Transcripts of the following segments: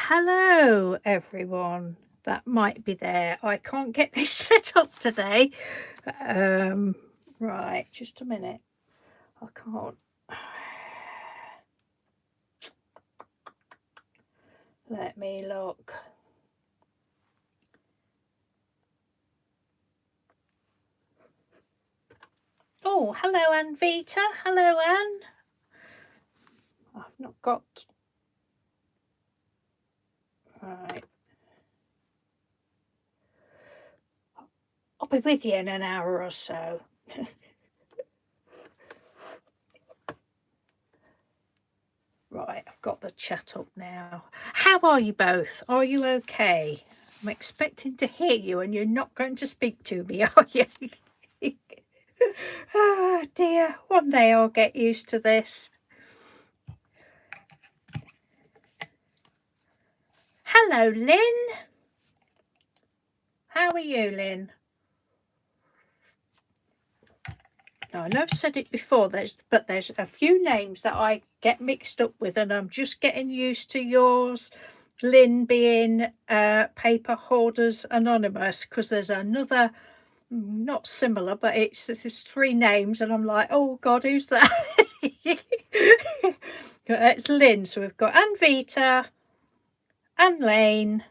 Hello everyone that might be there. I can't get this set up today. Right, just a minute. I can't. Let me look. Oh, hello Anne Vita. Hello Anne. I've not got. Right. I'll be with you in an hour or so. Right, I've got the chat up now. How are you both? Are you okay? I'm expecting to hear you and you're not going to speak to me, are you? Oh dear, one day I'll get used to this. Hello, Lynn. How are you, Lynn? Now, I know I've said it before, but there's a few names that I get mixed up with, and I'm just getting used to yours, Lynn, being Paper Hoarders Anonymous, because there's another, not similar, but there's three names, and I'm like, oh God, who's that? It's Lynn. So we've got Anne Vita, Anne Lane,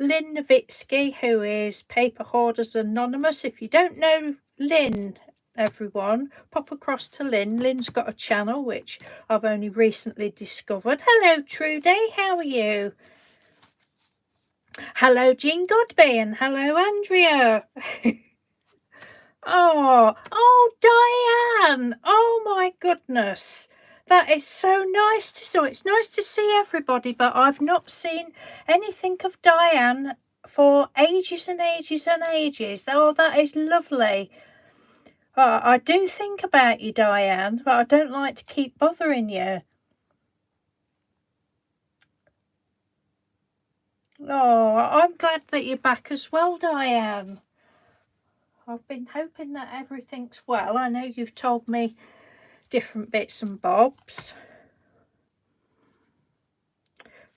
Lynn Nowitzki, who is Paper Hoarders Anonymous. If you don't know Lynn, everyone, pop across to Lynn. Lynn's got a channel which I've only recently discovered. Hello, Trudy. How are you? Hello, Jean Godby, and hello, Andrea. Oh, Diane. Oh, my goodness. That is so nice to see. It's nice to see everybody, but I've not seen anything of Diane for ages and ages and ages. Oh, that is lovely. I do think about you, Diane, but I don't like to keep bothering you. Oh, I'm glad that you're back as well, Diane. I've been hoping that everything's well. I know you've told me different bits and bobs.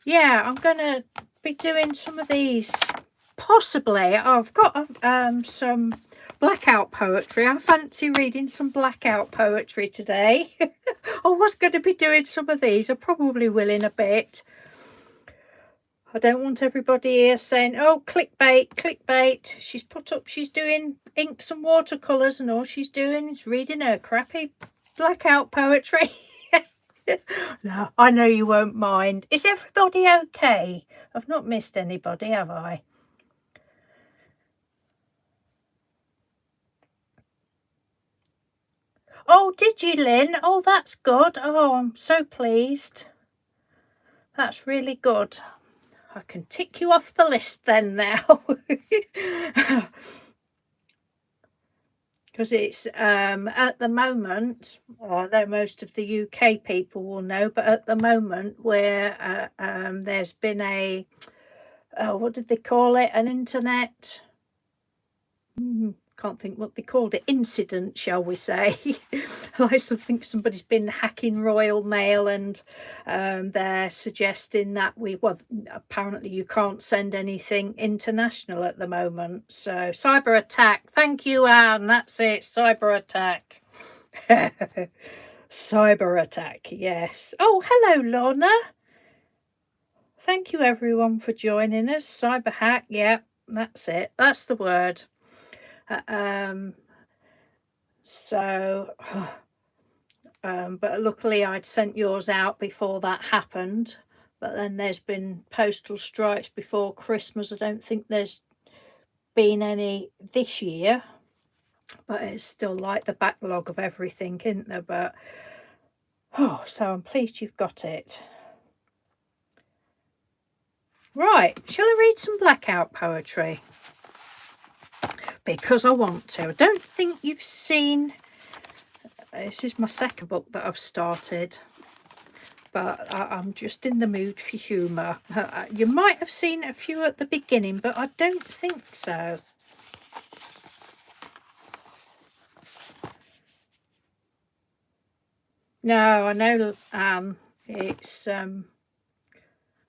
Yeah, I'm going to be doing some of these. Possibly. I've got some Blackout poetry. I fancy reading some Blackout poetry today. I was going to be doing some of these. I probably will in a bit. I don't want everybody here saying, oh, clickbait, clickbait. She's put up, she's doing inks and watercolours, and all she's doing is reading her crappy Blackout poetry. No, I know you won't mind. Is everybody okay? I've not missed anybody, have I? Oh, did you, Lynn? Oh, that's good. Oh, I'm so pleased. That's really good. I can tick you off the list then now. Because it's at the moment, I know most of the UK people will know, but at the moment where there's been a, what did they call it? An internet, can't think what they called it, incident, shall we say. I still think somebody's been hacking Royal Mail, and they're suggesting that well, apparently you can't send anything international at the moment. So cyber attack. Thank you, Anne. That's it. Cyber attack. Cyber attack. Yes. Oh, hello, Lorna. Thank you, everyone, for joining us. Cyber hack. Yeah, that's it. That's the word. But luckily I'd sent yours out before that happened. But then there's been postal strikes before Christmas. I don't think there's been any this year, but it's still like the backlog of everything, isn't there? But so I'm pleased you've got it. Right, shall I read some Blackout poetry? Because I want to. I don't think you've seen, this is my second book that I've started, but I'm just in the mood for humour. You might have seen a few at the beginning, but I don't think so. No, I know, it's,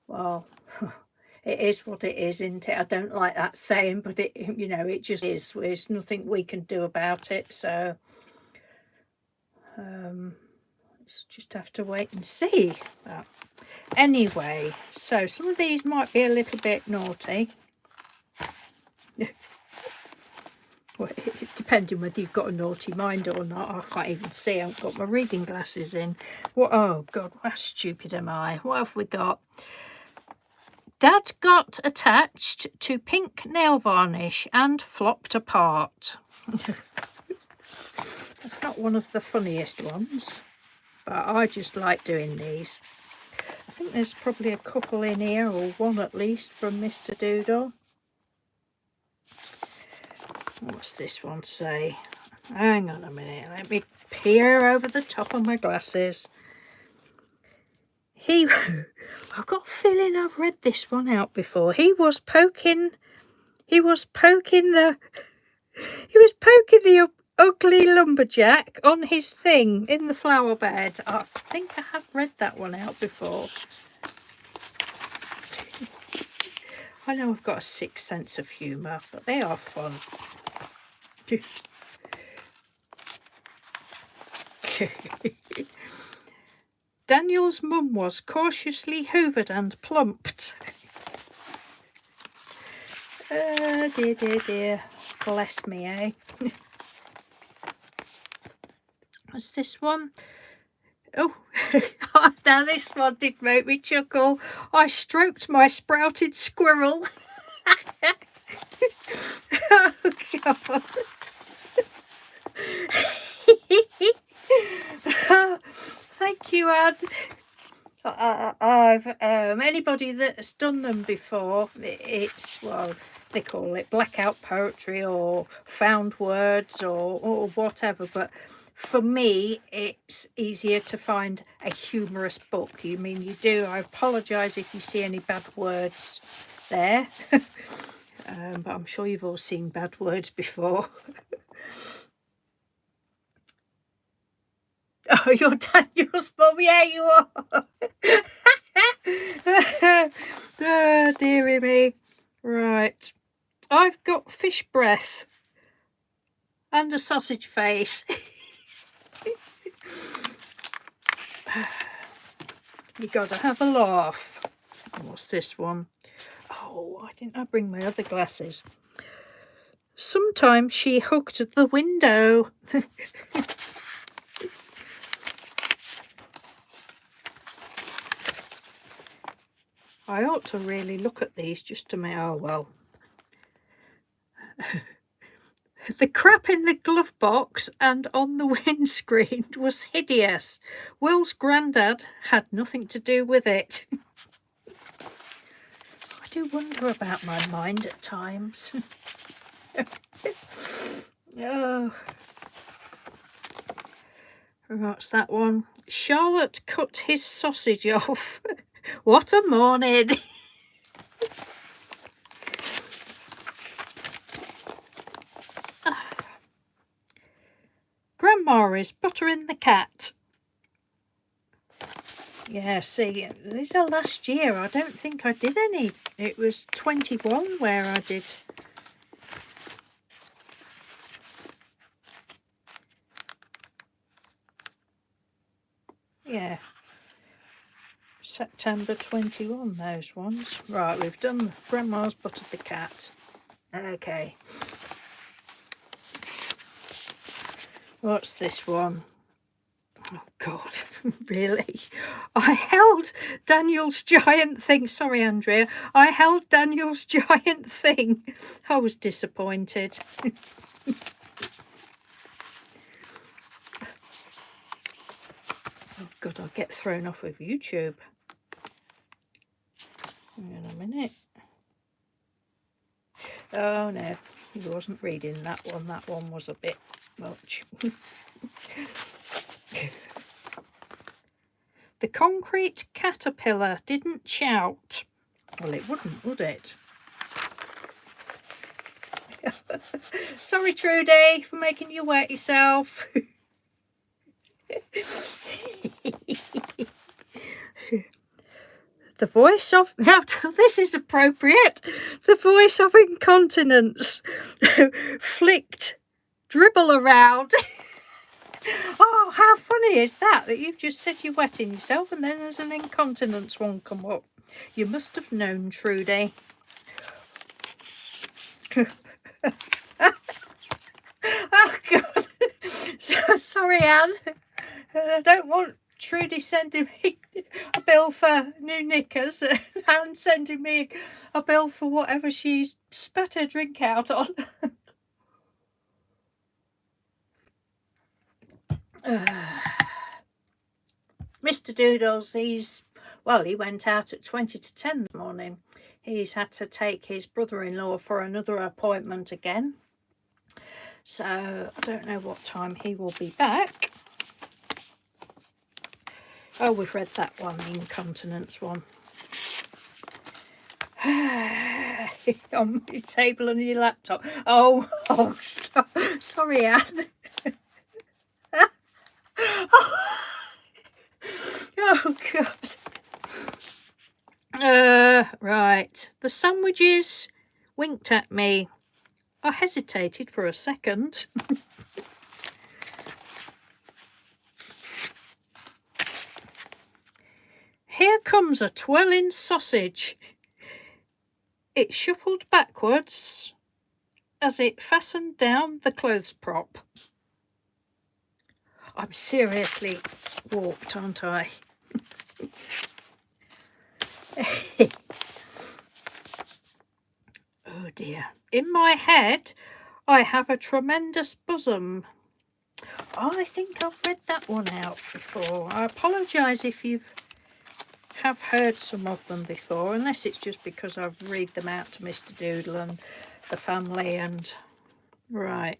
well, It is what it is, isn't it? I don't like that saying, but it, you know, it just is. There's nothing we can do about it. So let's just have to wait and see. But anyway, so some of these might be a little bit naughty. Well, depending whether you've got a naughty mind or not. I can't even see. I haven't got my reading glasses in. What? Oh God, how stupid am I? What have we got? Dad got attached to pink nail varnish and flopped apart. That's not one of the funniest ones, but I just like doing these. I think there's probably a couple in here, or one at least, from Mr. Doodle. What's this one say? Hang on a minute, let me peer over the top of my glasses. I've got a feeling I've read this one out before. He was poking the ugly lumberjack on his thing in the flower bed. I think I have read that one out before. I know I've got a sick sense of humour, but they are fun. Daniel's mum was cautiously hoovered and plumped. Dear, dear, dear. Bless me, eh? What's this one? Oh, now this one did make me chuckle. I stroked my sprouted squirrel. Oh, God. Thank you, Anne. I've anybody that's done them before, it's, well, they call it blackout poetry or found words or whatever, but for me it's easier to find a humorous book. You mean you do? I apologize if you see any bad words there. But I'm sure you've all seen bad words before. Oh, you're Daniel's mum. Yeah, you are. Oh, dearie me. Right. I've got fish breath and a sausage face. You gotta have a laugh. What's this one? Oh, why didn't I bring my other glasses? Sometimes she hugged the window. I ought to really look at these just to make... Oh, well. The crap in the glove box and on the windscreen was hideous. Will's granddad had nothing to do with it. I do wonder about my mind at times. Oh. What's that one? Charlotte cut his sausage off. What a morning. Grandma is buttering the cat. Yeah, see, these are last year. I don't think I did any. It was 21 where I did. Yeah. September 21, those ones. Right, we've done Grandma's buttered the cat. Okay. What's this one? Oh, God, really? I held Daniel's giant thing. Sorry, Andrea. I held Daniel's giant thing. I was disappointed. Oh, God, I'll get thrown off of YouTube. Hang on a minute. Oh, no. He wasn't reading that one. That one was a bit much. The concrete caterpillar didn't shout. Well, it wouldn't, would it? Sorry, Trudy, for making you wet yourself. The voice of, now this is appropriate, the voice of incontinence flicked dribble around. Oh, how funny is that you've just said you're wetting yourself and then there's an incontinence one come up. You must have known, Trudy. Oh, God. Sorry, Anne. I don't want Trudy sending me a bill for new knickers and sending me a bill for whatever she spat her drink out on. Mr. Doodles, he went out at 20 to 10 this morning. He's had to take his brother-in-law for another appointment again. So I don't know what time he will be back. Oh, we've read that one, the incontinence one. On your table on your laptop. Oh, sorry, Anne. Oh, God. Right. The sandwiches winked at me. I hesitated for a second. Here comes a twirling sausage. It shuffled backwards as it fastened down the clothes prop. I'm seriously warped, aren't I? Oh dear. In my head, I have a tremendous bosom. Oh, I think I've read that one out before. I apologise if you have heard some of them before, unless it's just because I've read them out to Mr. Doodle and the family and... Right.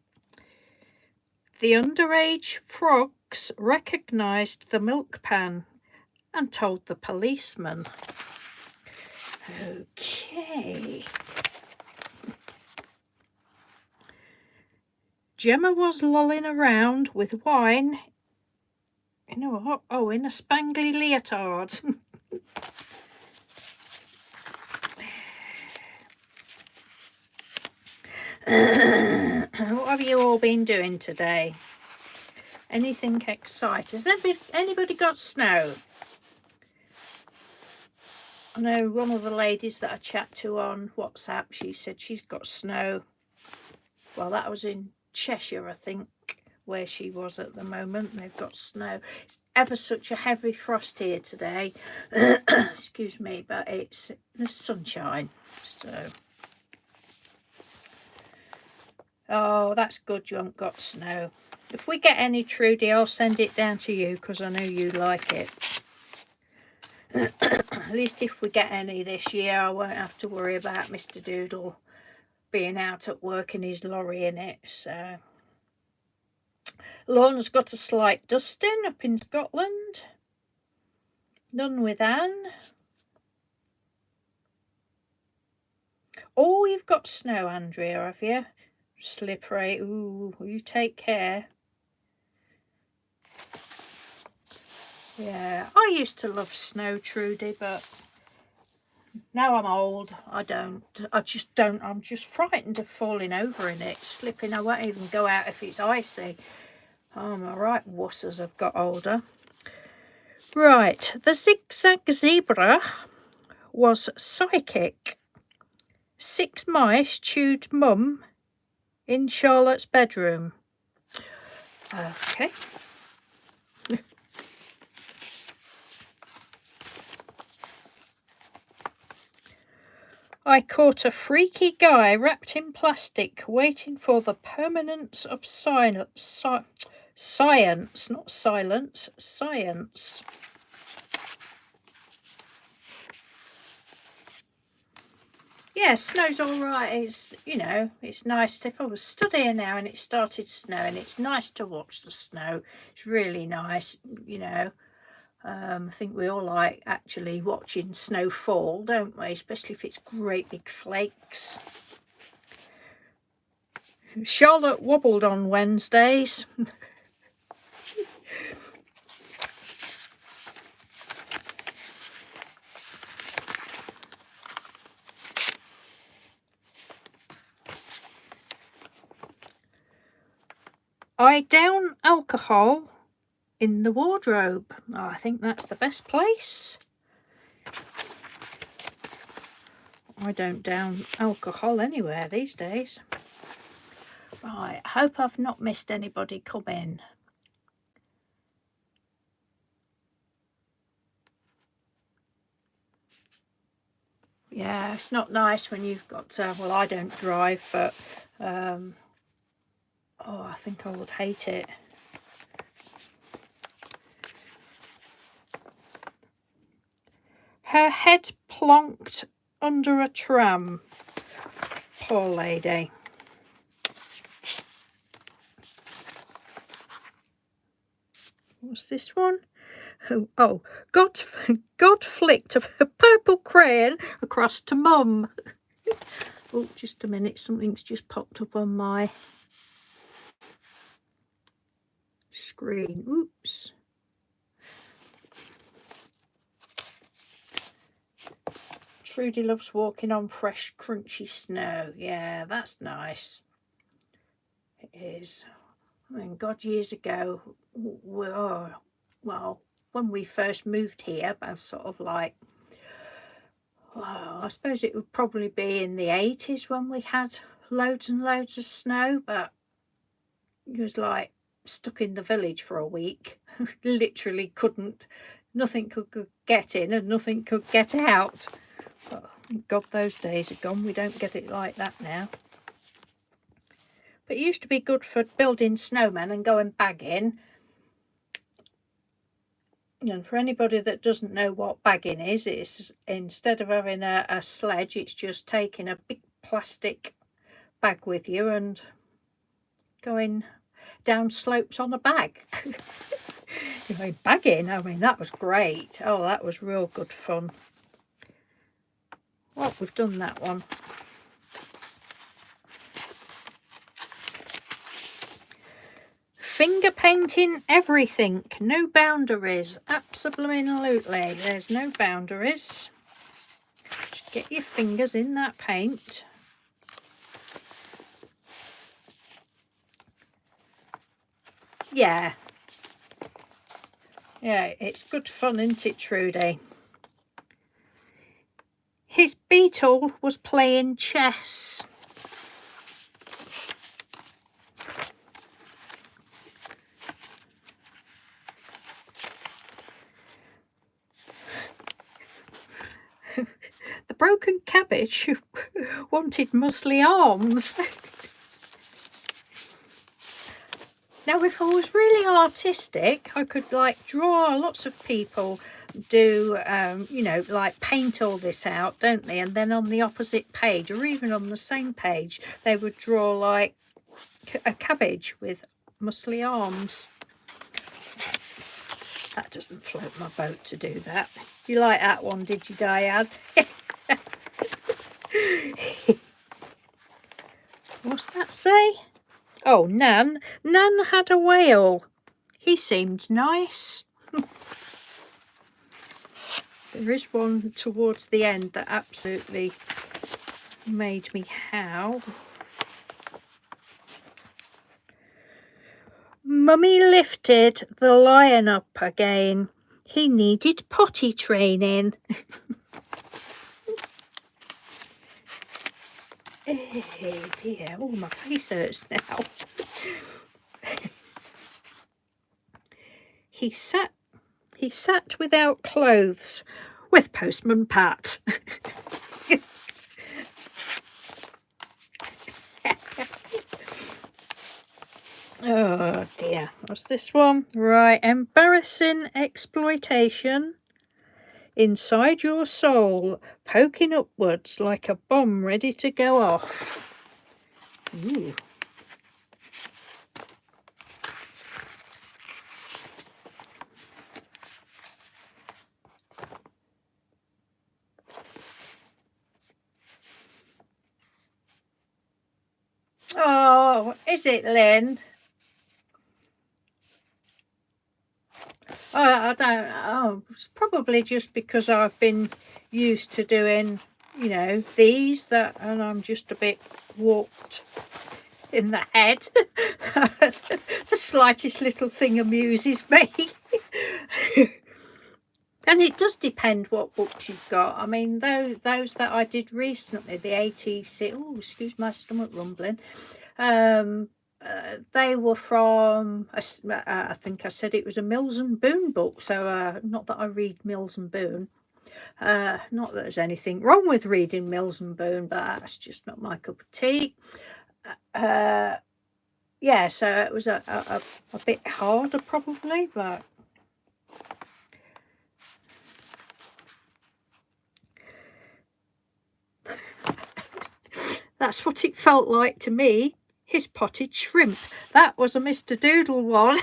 The underage frogs recognised the milk pan and told the policeman. Okay. Gemma was lolling around with wine in a spangly leotard. What have you all been doing today? Anything exciting? Has anybody got snow? I know one of the ladies that I chat to on WhatsApp, she said she's got snow. Well, that was in Cheshire, I think, where she was at the moment. They've got snow. It's ever such a heavy frost here today. Excuse me, but it's the sunshine. So, oh, that's good you haven't got snow. If we get any, Trudy, I'll send it down to you because I know you like it. At least if we get any this year, I won't have to worry about Mr. Doodle being out at work in his lorry in it. So, Lorna's got a slight dusting up in Scotland. None with Anne. Oh, you've got snow, Andrea, have you? Slippery. Ooh, you take care. Yeah, I used to love snow, Trudy, but now I'm old. I just don't. I'm just frightened of falling over in it, slipping. I won't even go out if it's icy. Oh, I'm all right, wuss, as I've got older. Right, the zigzag zebra was psychic. 6 mice chewed mum in Charlotte's bedroom. Okay. I caught a freaky guy wrapped in plastic waiting for the permanence of science, not silence, science. Yeah, snow's all right. It's, it's nice. If I was stood here now and it started snowing, it's nice to watch the snow. It's really nice, I think we all like actually watching snow fall, don't we? Especially if it's great big flakes. Charlotte wobbled on Wednesdays. I down alcohol in the wardrobe. Oh, I think that's the best place. I don't down alcohol anywhere these days. Right, I hope I've not missed anybody come in. Yeah, it's not nice when you've got to, well, I don't drive, but oh, I think I would hate it. Her head plonked under a tram. Poor lady. What's this one? Oh, God flicked a purple crayon across to Mum. Oh, just a minute, something's just popped up on my screen. Oops. Trudy loves walking on fresh, crunchy snow. Yeah, that's nice. It is. I mean, God, years ago, well, when we first moved here, I was sort of like, I suppose it would probably be in the 80s when we had loads and loads of snow, but it was like stuck in the village for a week. Literally couldn't, nothing could get in and nothing could get out. But God, those days are gone. We don't get it like that now. But it used to be good for building snowmen and going bagging. And for anybody that doesn't know what bagging is, it's instead of having a sledge, it's just taking a big plastic bag with you and going down slopes on a bag. Anyway, bagging, I mean, that was great. Oh, that was real good fun. Well, we've done that one. Finger painting everything, no boundaries. Absolutely, there's no boundaries. Just get your fingers in that paint. Yeah, it's good fun, isn't it, Trudy? His beetle was playing chess. The broken cabbage wanted muscly arms. Now, if I was really artistic, I could like draw lots of people, do, you know, like paint all this out, don't they? And then on the opposite page, or even on the same page, they would draw like a cabbage with muscly arms. That doesn't float my boat to do that. You like that one, did you, Diane? What's that say? Oh, Nan had a whale. He seemed nice. There is one towards the end that absolutely made me howl. Mummy lifted the lion up again. He needed potty training. Oh dear, oh, my face hurts now. He sat without clothes with Postman Pat. Oh dear, what's this one? Right, embarrassing exploitation. Inside your soul, poking upwards like a bomb ready to go off. Ooh. Oh, is it, Lynn? I don't know. It's probably just because I've been used to doing, you know, these, that, and I'm just a bit warped. in the head. The slightest little thing amuses me. And it does depend what books you've got. I mean, those that I did recently, the ATC, oh, excuse my stomach rumbling, they were from, I think I said it was a Mills and Boon book. So not that I read Mills and Boon. Not that there's anything wrong with reading Mills and Boon, but that's just not my cup of tea. Yeah, so it was a bit harder probably, but that's what it felt like to me. His potted shrimp. That was a Mr. Doodle one.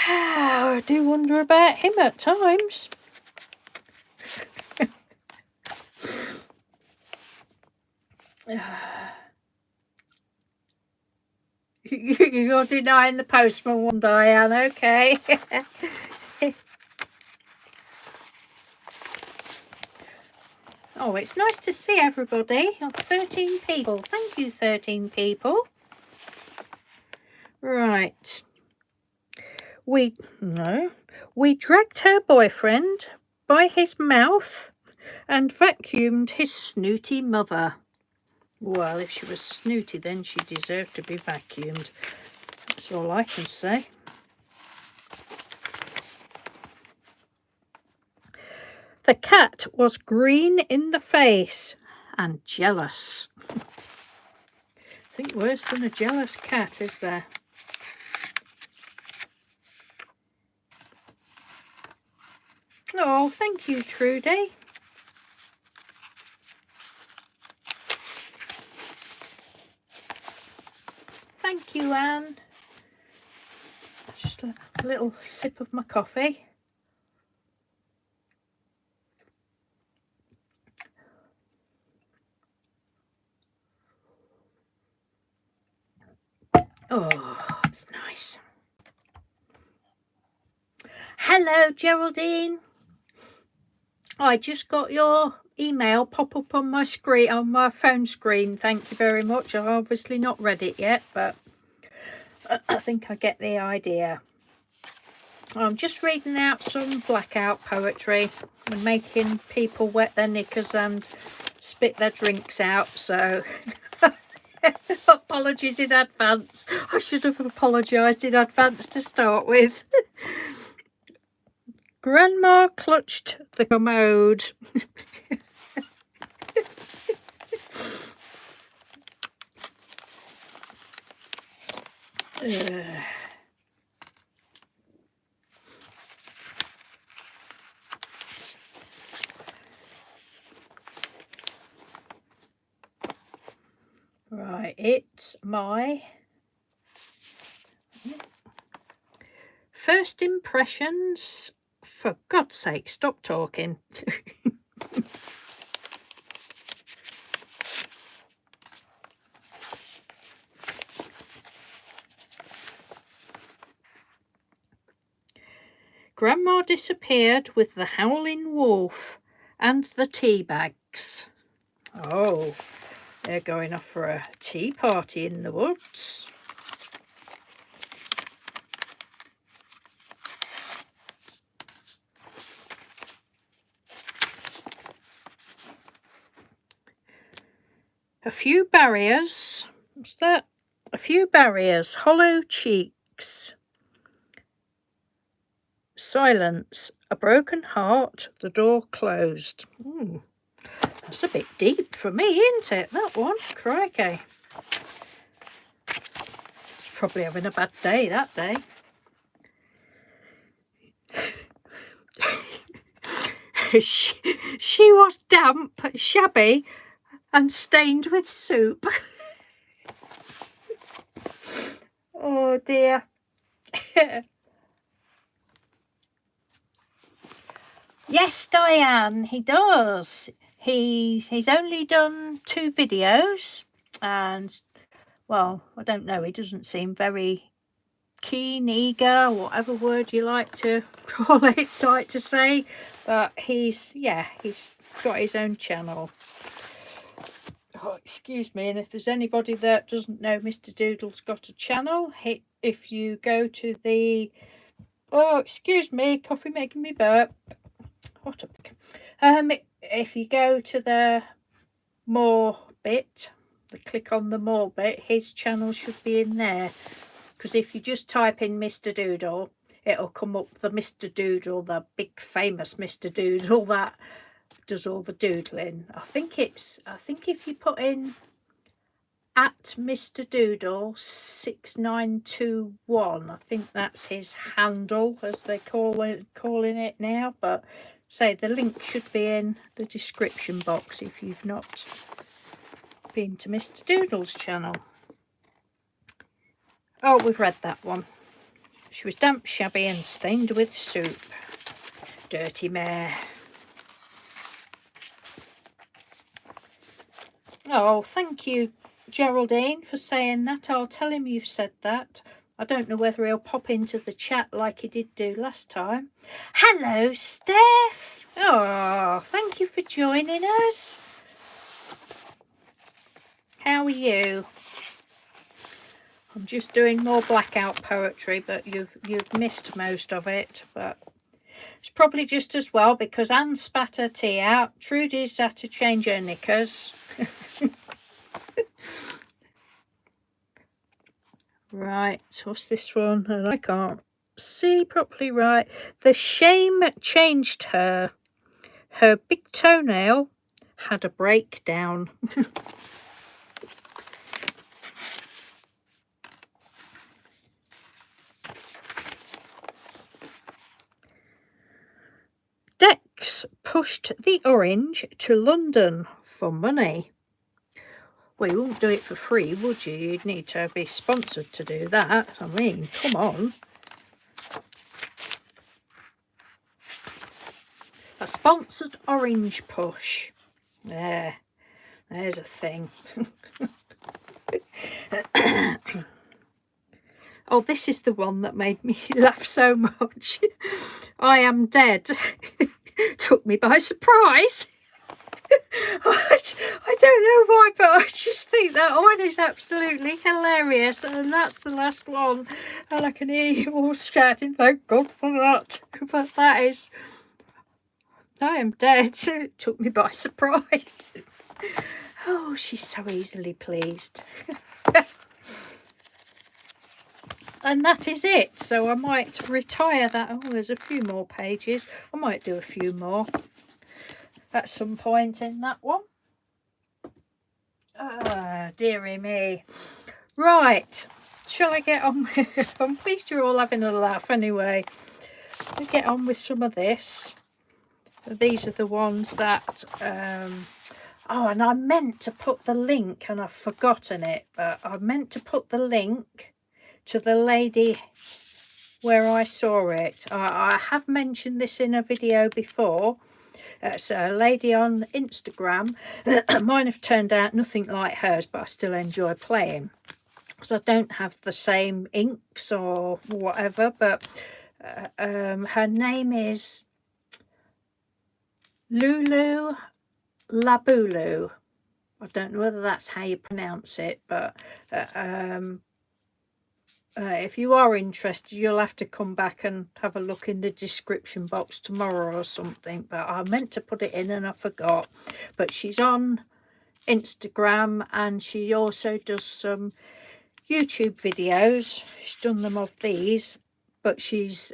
I do wonder about him at times. You're denying the postman one, Diane, okay. Oh, it's nice to see everybody. 13 people. Thank you, 13 people. Right. We dragged her boyfriend by his mouth and vacuumed his snooty mother. Well, if she was snooty, then she deserved to be vacuumed. That's all I can say. The cat was green in the face and jealous. I think worse than a jealous cat, is there? Oh, thank you, Trudy. Thank you, Anne. Just a little sip of my coffee. Oh, it's nice. Hello, Geraldine. I just got your email pop up on my screen, on my phone screen. Thank you very much. I've obviously not read it yet, but I think I get the idea. I'm just reading out some Blackout poetry and making people wet their knickers and spit their drinks out, so apologies in advance. I should have apologised in advance to start with. Grandma clutched the commode. Right, it's my first impressions. For God's sake, stop talking. Grandma disappeared with the howling wolf and the tea bags. Oh, they're going off for a tea party in the woods. A few barriers. What's that? A few barriers, hollow cheeks. Silence, a broken heart, the door closed. Ooh, that's a bit deep for me, isn't it, that one? Crikey. Probably having a bad day that day. She was damp, shabby, and stained with soup. Oh dear. Yes, Diane, he does. He's only done 2 videos, and well, I don't know, he doesn't seem very keen, eager, whatever word you like to call it, like to say, but he's got his own channel. Oh, excuse me, and if there's anybody that doesn't know, Mr. Doodle's got a channel. If you go to the, oh, excuse me, coffee making me burp. What a if you go to the more bit, click on the more bit, his channel should be in there, because if you just type in Mr. Doodle, it'll come up the Mr. Doodle, the big famous Mr. Doodle that does all the doodling. I think if you put in at Mr. Doodle 6921, I think that's his handle, as they calling it now. But say the link should be in the description box if you've not been to Mr. Doodle's channel. Oh, we've read that one. She was damp, shabby and stained with soup. Dirty mare. Oh, thank you, Geraldine, for saying that. I'll tell him you've said that. I don't know whether he'll pop into the chat like he did do last time. Hello, Steph. Oh, thank you for joining us. How are you? I'm just doing more Blackout poetry, but you've missed most of it. But it's probably just as well, because Anne spat her tea out. Trudy's had to change her knickers. Right, what's this one? And I can't see properly. Right, the shame changed her. Her big toenail had a breakdown. Dex pushed the orange to London for money. Well, you wouldn't do it for free, would you? You'd need to be sponsored to do that. I mean, come on. A sponsored orange push. There's a thing. Oh, this is the one that made me laugh so much. I am dead. Took me by surprise. I don't know why, but I just think that one is absolutely hilarious, and that's the last one, and I can hear you all shouting, thank God for that. But that is, I am dead. It took me by surprise. Oh, she's so easily pleased. And that is it. So I might retire that. Oh, there's a few more pages. I might do a few more at some point in that one. Dearie me. Right, shall I get on with, I'm pleased you're all having a laugh anyway. I'll get on with some of this. These are the ones that oh, and I meant to put the link and I've forgotten it, but I meant to put the link to the lady where I saw it. I have mentioned this in a video before. It's a lady on Instagram. Mine have turned out nothing like hers, but I still enjoy playing because I don't have the same inks or whatever. But her name is Lulu Labulu. I don't know whether that's how you pronounce it, but if you are interested, you'll have to come back and have a look in the description box tomorrow or something. But I meant to put it in and I forgot. But she's on Instagram and she also does some YouTube videos. She's done them of these, but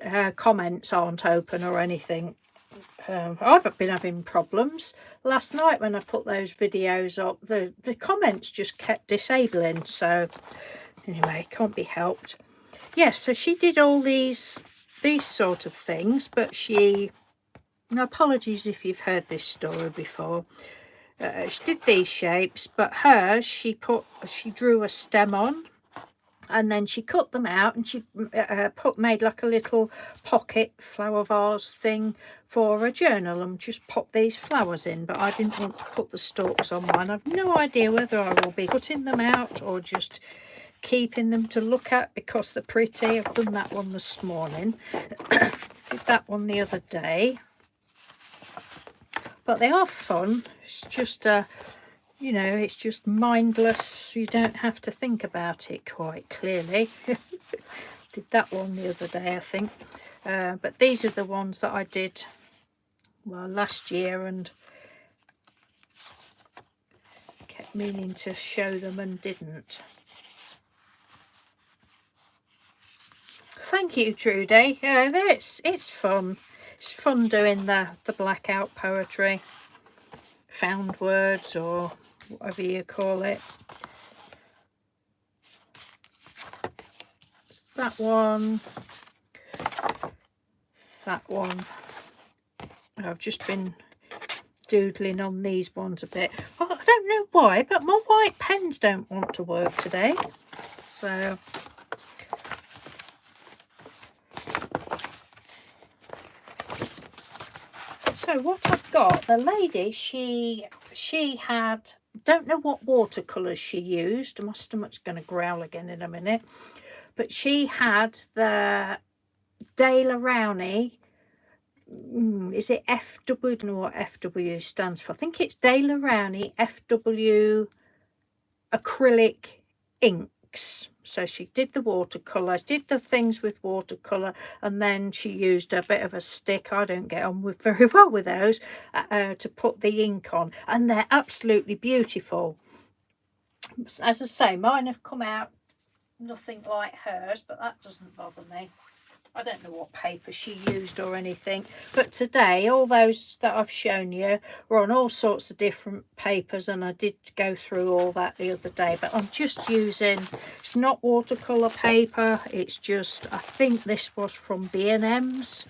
her comments aren't open or anything. I've been having problems. Last night when I put those videos up, the comments just kept disabling. So anyway, can't be helped. Yes, so she did all these sort of things, but apologies if you've heard this story before. She did these shapes, but she drew a stem on, and then she cut them out, and she made like a little pocket flower vase thing for a journal, and just popped these flowers in. But I didn't want to put the stalks on mine. I've no idea whether I will be putting them out or just keeping them to look at because they're pretty. I've done that one this morning. Did that one the other day. But they are fun. It's just you know, it's just mindless. You don't have to think about it quite clearly. Did that one the other day, I think. But these are the ones that I did, well, last year, and kept meaning to show them and didn't. Thank you, Trudy. Yeah, it's fun. It's fun doing the blackout poetry, found words, or whatever you call it. It's that one. That one. I've just been doodling on these ones a bit. I don't know why, but my white pens don't want to work today. So what I've got, the lady, she had, don't know what watercolours she used. My stomach's going to growl again in a minute. But she had the Dale Rowney. Is it FW? I don't know what FW stands for. I think it's Dale Rowney FW acrylic inks. So she did the watercolours, did the things with watercolour, and then she used a bit of a stick. I don't get on with very well with those, to put the ink on, and they're absolutely beautiful. As I say, mine have come out nothing like hers, but that doesn't bother me. I don't know what paper she used or anything, but today all those that I've shown you were on all sorts of different papers, and I did go through all that the other day. But I'm just using, it's not watercolour paper, it's just, I think this was from B&M's,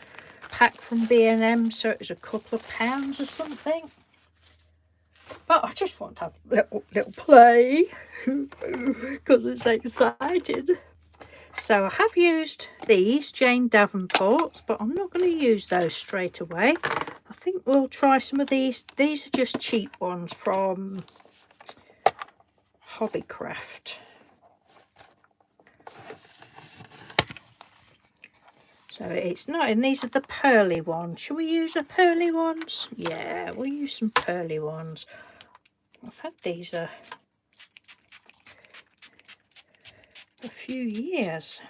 pack from B&M, so it was a couple of pounds or something. But I just want to have a little play because it's excited. So I have used these Jane Davenports, but I'm not going to use those straight away. I think we'll try some of these. These are just cheap ones from Hobbycraft. So it's not, and these are the pearly ones. Shall we use the pearly ones? Yeah, we'll use some pearly ones. I've had these a few years.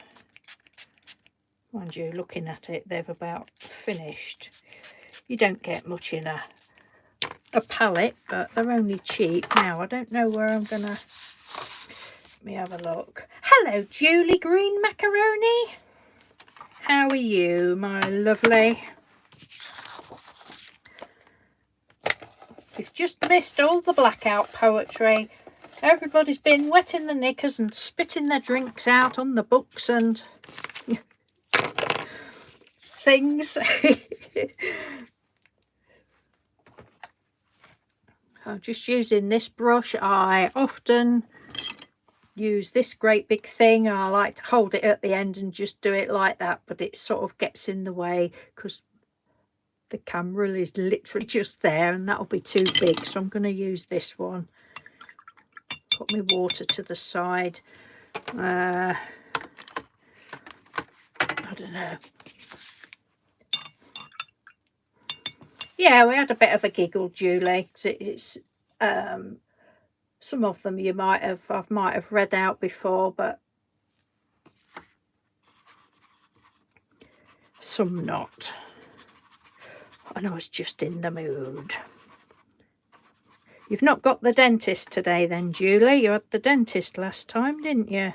Mind you, looking at it, they've about finished. You don't get much in a palette, but they're only cheap. Now, I don't know where I'm going to... Let me have a look. Hello, Julie Green Macaroni. How are you, my lovely? We've just missed all the blackout poetry. Everybody's been wetting the knickers and spitting their drinks out on the books and things. I'm just using this brush. I often use this great big thing. I like to hold it at the end and just do it like that, but it sort of gets in the way because the camera is literally just there and that'll be too big. So I'm going to use this one. Put my water to the side. I don't know. Yeah, we had a bit of a giggle, Julie. It's some of them I might have read out before, but some not. And I was just in the mood. You've not got the dentist today then, Julie? You had the dentist last time, didn't you?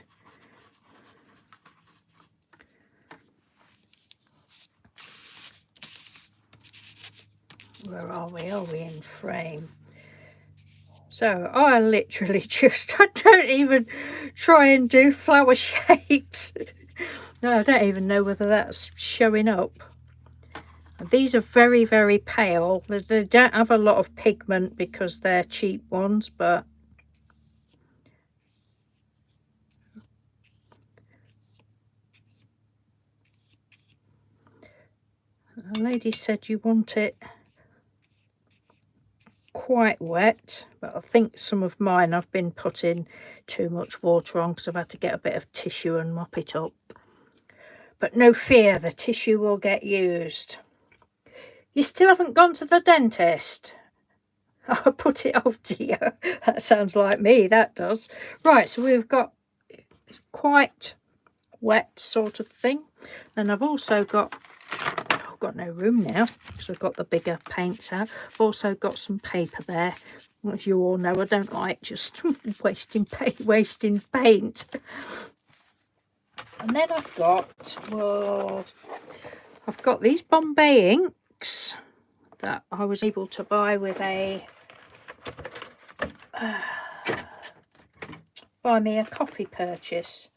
Where are we? Are we in frame? So I literally just, I don't even try and do flower shapes. No, I don't even know whether that's showing up. And these are very, very pale. They don't have a lot of pigment because they're cheap ones, but the lady said you want it quite wet, but I think some of mine I've been putting too much water on because I've had to get a bit of tissue and mop it up. But no fear, the tissue will get used. You still haven't gone to the dentist? I put it, oh dear, that sounds like me, that does. Right, so we've got quite wet sort of thing. And I've also got, I've got no room now because I've got the bigger paints out. I've also got some paper there. As you all know, I don't like just wasting paint. And then I've got, well, I've got these Bombay inks that I was able to buy with a buy me a coffee purchase.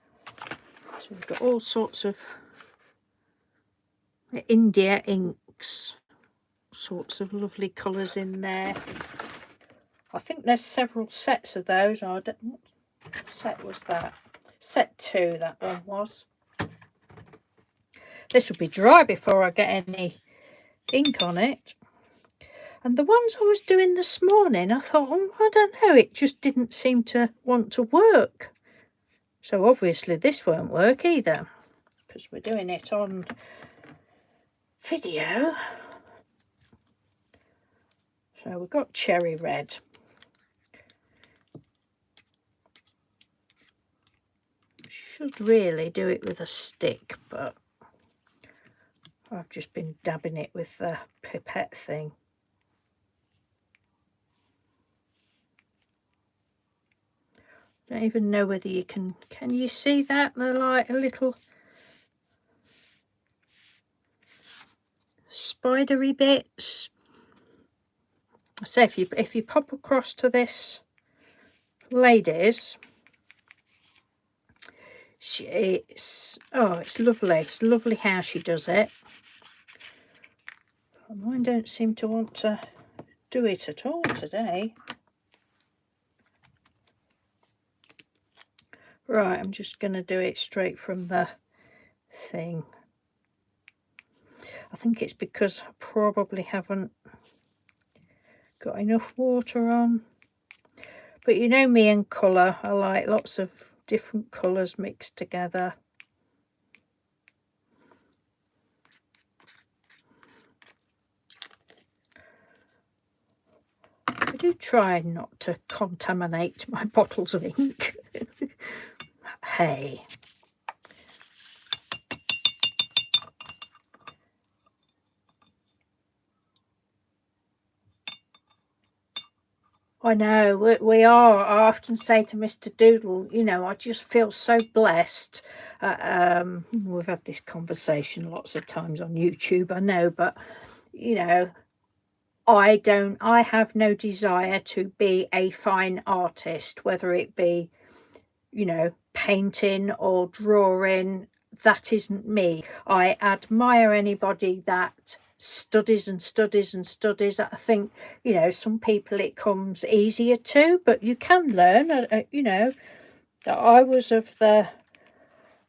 So we've got all sorts of India inks, sorts of lovely colours in there. I think there's several sets of those. I don't, what set was that? Set 2, that one was. This will be dry before I get any ink on it. And the ones I was doing this morning, I thought, oh, I don't know, it just didn't seem to want to work. So obviously this won't work either, because we're doing it on video. So we've got cherry red. Should really do it with a stick, but I've just been dabbing it with the pipette thing. Don't even know whether you can you see that? They're like a little spidery bits. So if you pop across to this lady's, it's lovely. It's lovely how she does it. Mine don't seem to want to do it at all today. Right, I'm just going to do it straight from the thing. I think it's because I probably haven't got enough water on. But you know me and colour, I like lots of different colours mixed together. I do try not to contaminate my bottles of ink. Hey. I know, we are. I often say to Mr. Doodle, you know, I just feel so blessed. We've had this conversation lots of times on YouTube, I know, but, you know, I have no desire to be a fine artist, whether it be, you know, painting or drawing. That isn't me. I admire anybody that studies and studies and studies. I think, you know, some people it comes easier to, but you can learn. You know, I was of the,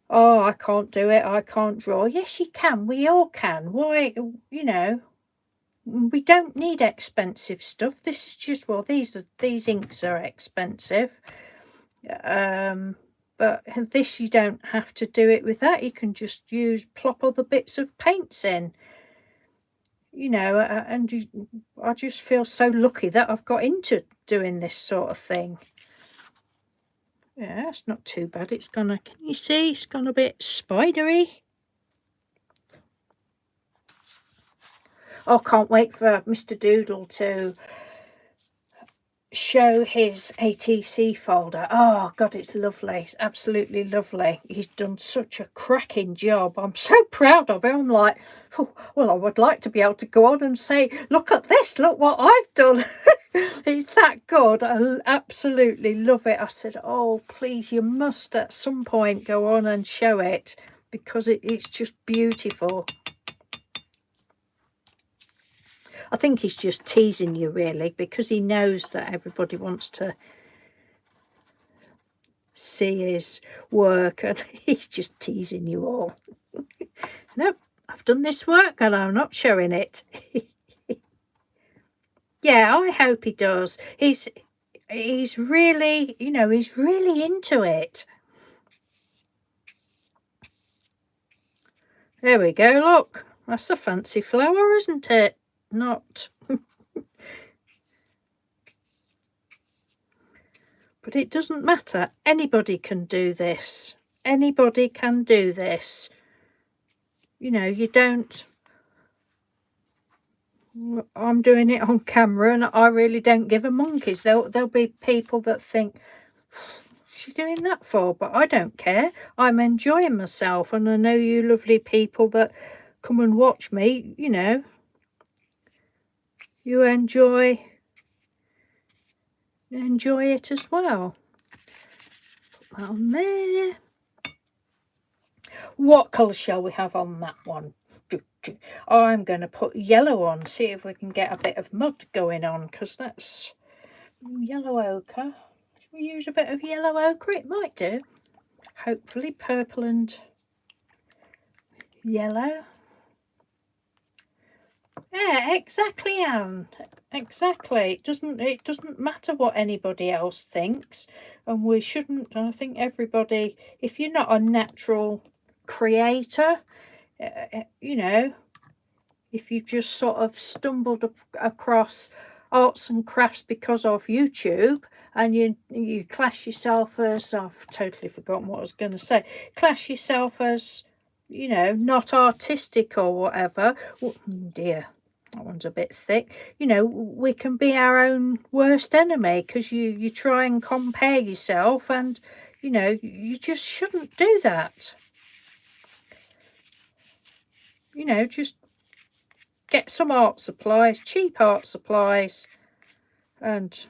oh, I can't do it, I can't draw. Yes, you can. We all can. Why, you know, we don't need expensive stuff. This is just, well, these inks are expensive. But this, you don't have to do it with that. You can just plop other bits of paints in, you know, I just feel so lucky that I've got into doing this sort of thing. Yeah, it's not too bad. It's gonna, can you see, it's gone a bit spidery. Oh, can't wait for Mr. Doodle to show his ATC folder. Oh God, it's lovely. It's absolutely lovely. He's done such a cracking job. I'm so proud of him. I'm like, oh, well, I would like to be able to go on and say, look at this, look what I've done. He's that good. I absolutely love it. I said, oh, please, you must at some point go on and show it, because it's just beautiful. I think he's just teasing you, really, because he knows that everybody wants to see his work, and he's just teasing you all. Nope, I've done this work and I'm not showing it. Yeah, I hope he does. He's really, you know, he's really into it. There we go, look. That's a fancy flower, isn't it? Not But it doesn't matter. Anybody can do this. Anybody can do this. You know, you don't... I'm doing it on camera and I really don't give a monkeys. There'll be people that think, what's she doing that for? But I don't care. I'm enjoying myself, and I know you lovely people that come and watch me, you know, you enjoy it as well. Put that on there. What colour shall we have on that one? I'm going to put yellow on, see if we can get a bit of mud going on, because that's yellow ochre. Should we use a bit of yellow ochre? It might do. Hopefully purple and yellow. Yeah, exactly, Anne. Exactly. It doesn't matter what anybody else thinks, and we shouldn't. I think everybody, if you're not a natural creator, you know, if you've just sort of stumbled across arts and crafts because of YouTube, and you class yourself as, I've totally forgotten what I was going to say, class yourself as, you know, not artistic or whatever. Oh dear, that one's a bit thick. You know, we can be our own worst enemy, because you try and compare yourself, and, you know, you just shouldn't do that. You know, just get some art supplies, cheap art supplies, and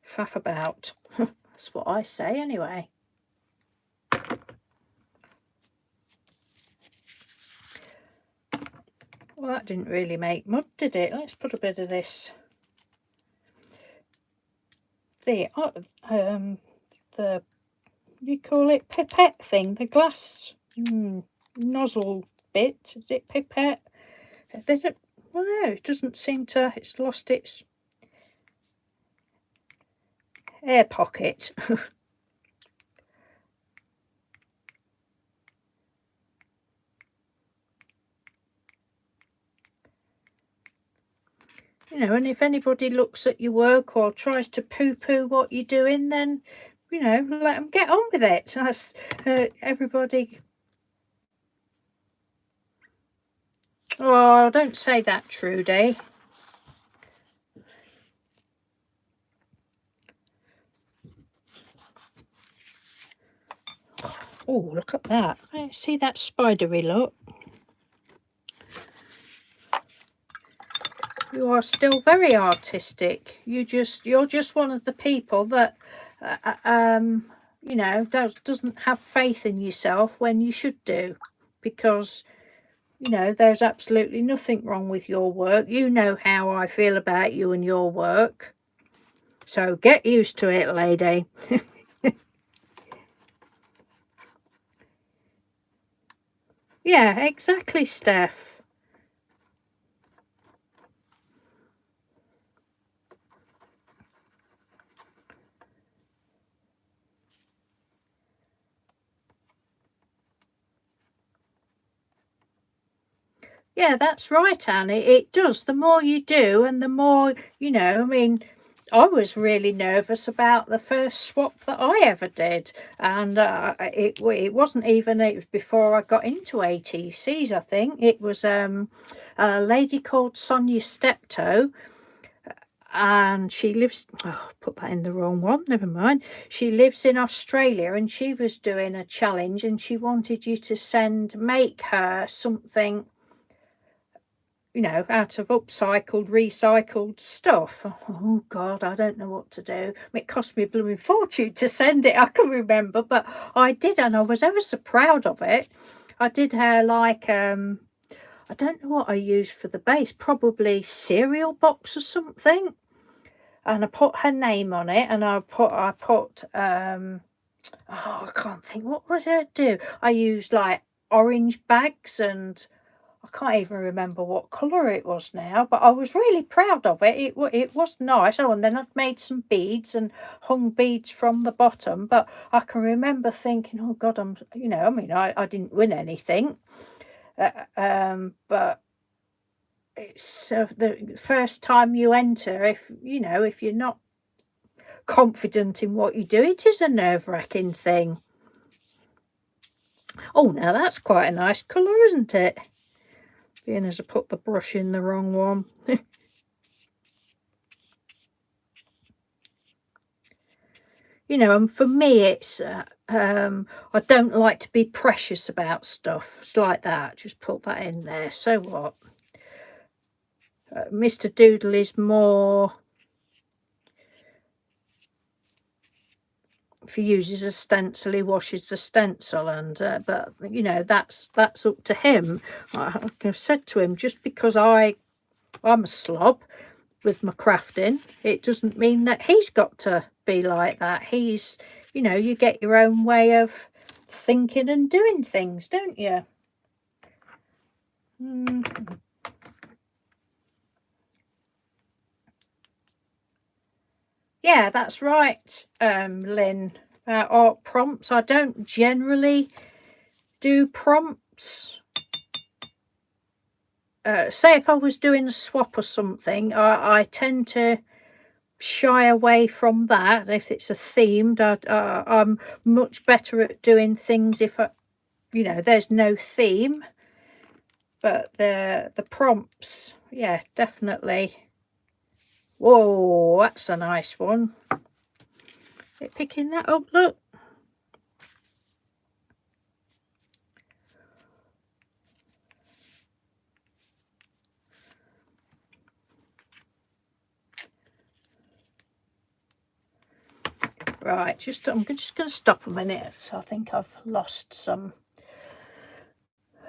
faff about. That's what I say anyway. Well, that didn't really make mud, did it? Let's put a bit of this. The you call it pipette thing, the glass nozzle bit. Is it pipette? They don't. Well, no, it doesn't seem to. It's lost its air pocket. You know, and if anybody looks at your work or tries to poo-poo what you're doing, then, you know, let them get on with it. That's everybody. Oh, don't say that, Trudy. Oh, look at that. See that spidery look? You are still very artistic. You're just one of the people that you know, doesn't have faith in yourself when you should do, because, you know, there's absolutely nothing wrong with your work. You know how I feel about you and your work, so get used to it, lady. Yeah, exactly, Steph. Yeah, that's right, Annie. It does. The more you do, and the more, you know, I mean, I was really nervous about the first swap that I ever did, and it wasn't even, it was before I got into ATCs, I think. It was a lady called Sonia Steptoe, and she lives, oh, put that in the wrong one, never mind. She lives in Australia, and she was doing a challenge, and she wanted you to make her something, you know, out of upcycled, recycled stuff. Oh God, I don't know what to do. It cost me a blooming fortune to send it, I can remember, but I did, and I was ever so proud of it. I did her like I don't know what I used for the base, probably cereal box or something, and I put her name on it, and I put oh, I can't think, what did I do? I used like orange bags, and I can't even remember what colour it was now, but I was really proud of it. It was nice. Oh, and then I'd made some beads and hung beads from the bottom, but I can remember thinking, oh God, you know, I mean, I didn't win anything, but it's the first time you enter, if, you know, if you're not confident in what you do. It is a nerve-wracking thing. Oh, now that's quite a nice colour, isn't it? Being as I put the brush in the wrong one. You know, and for me, it's, I don't like to be precious about stuff. It's like that. Just put that in there. So what? Mr. Doodle is more, if he uses a stencil, he washes the stencil, and but you know, that's up to him. I've said to him, just because I'm a slob with my crafting, it doesn't mean that he's got to be like that. He's, you know, you get your own way of thinking and doing things, don't you? Yeah, that's right, Lynn, about art prompts. I don't generally do prompts. Say if I was doing a swap or something, I tend to shy away from that. If it's a themed, I'm much better at doing things if you know, there's no theme. But the prompts, yeah, definitely. Whoa, that's a nice one. Picking that up, look. Right, I'm just going to stop a minute. So I think I've lost some,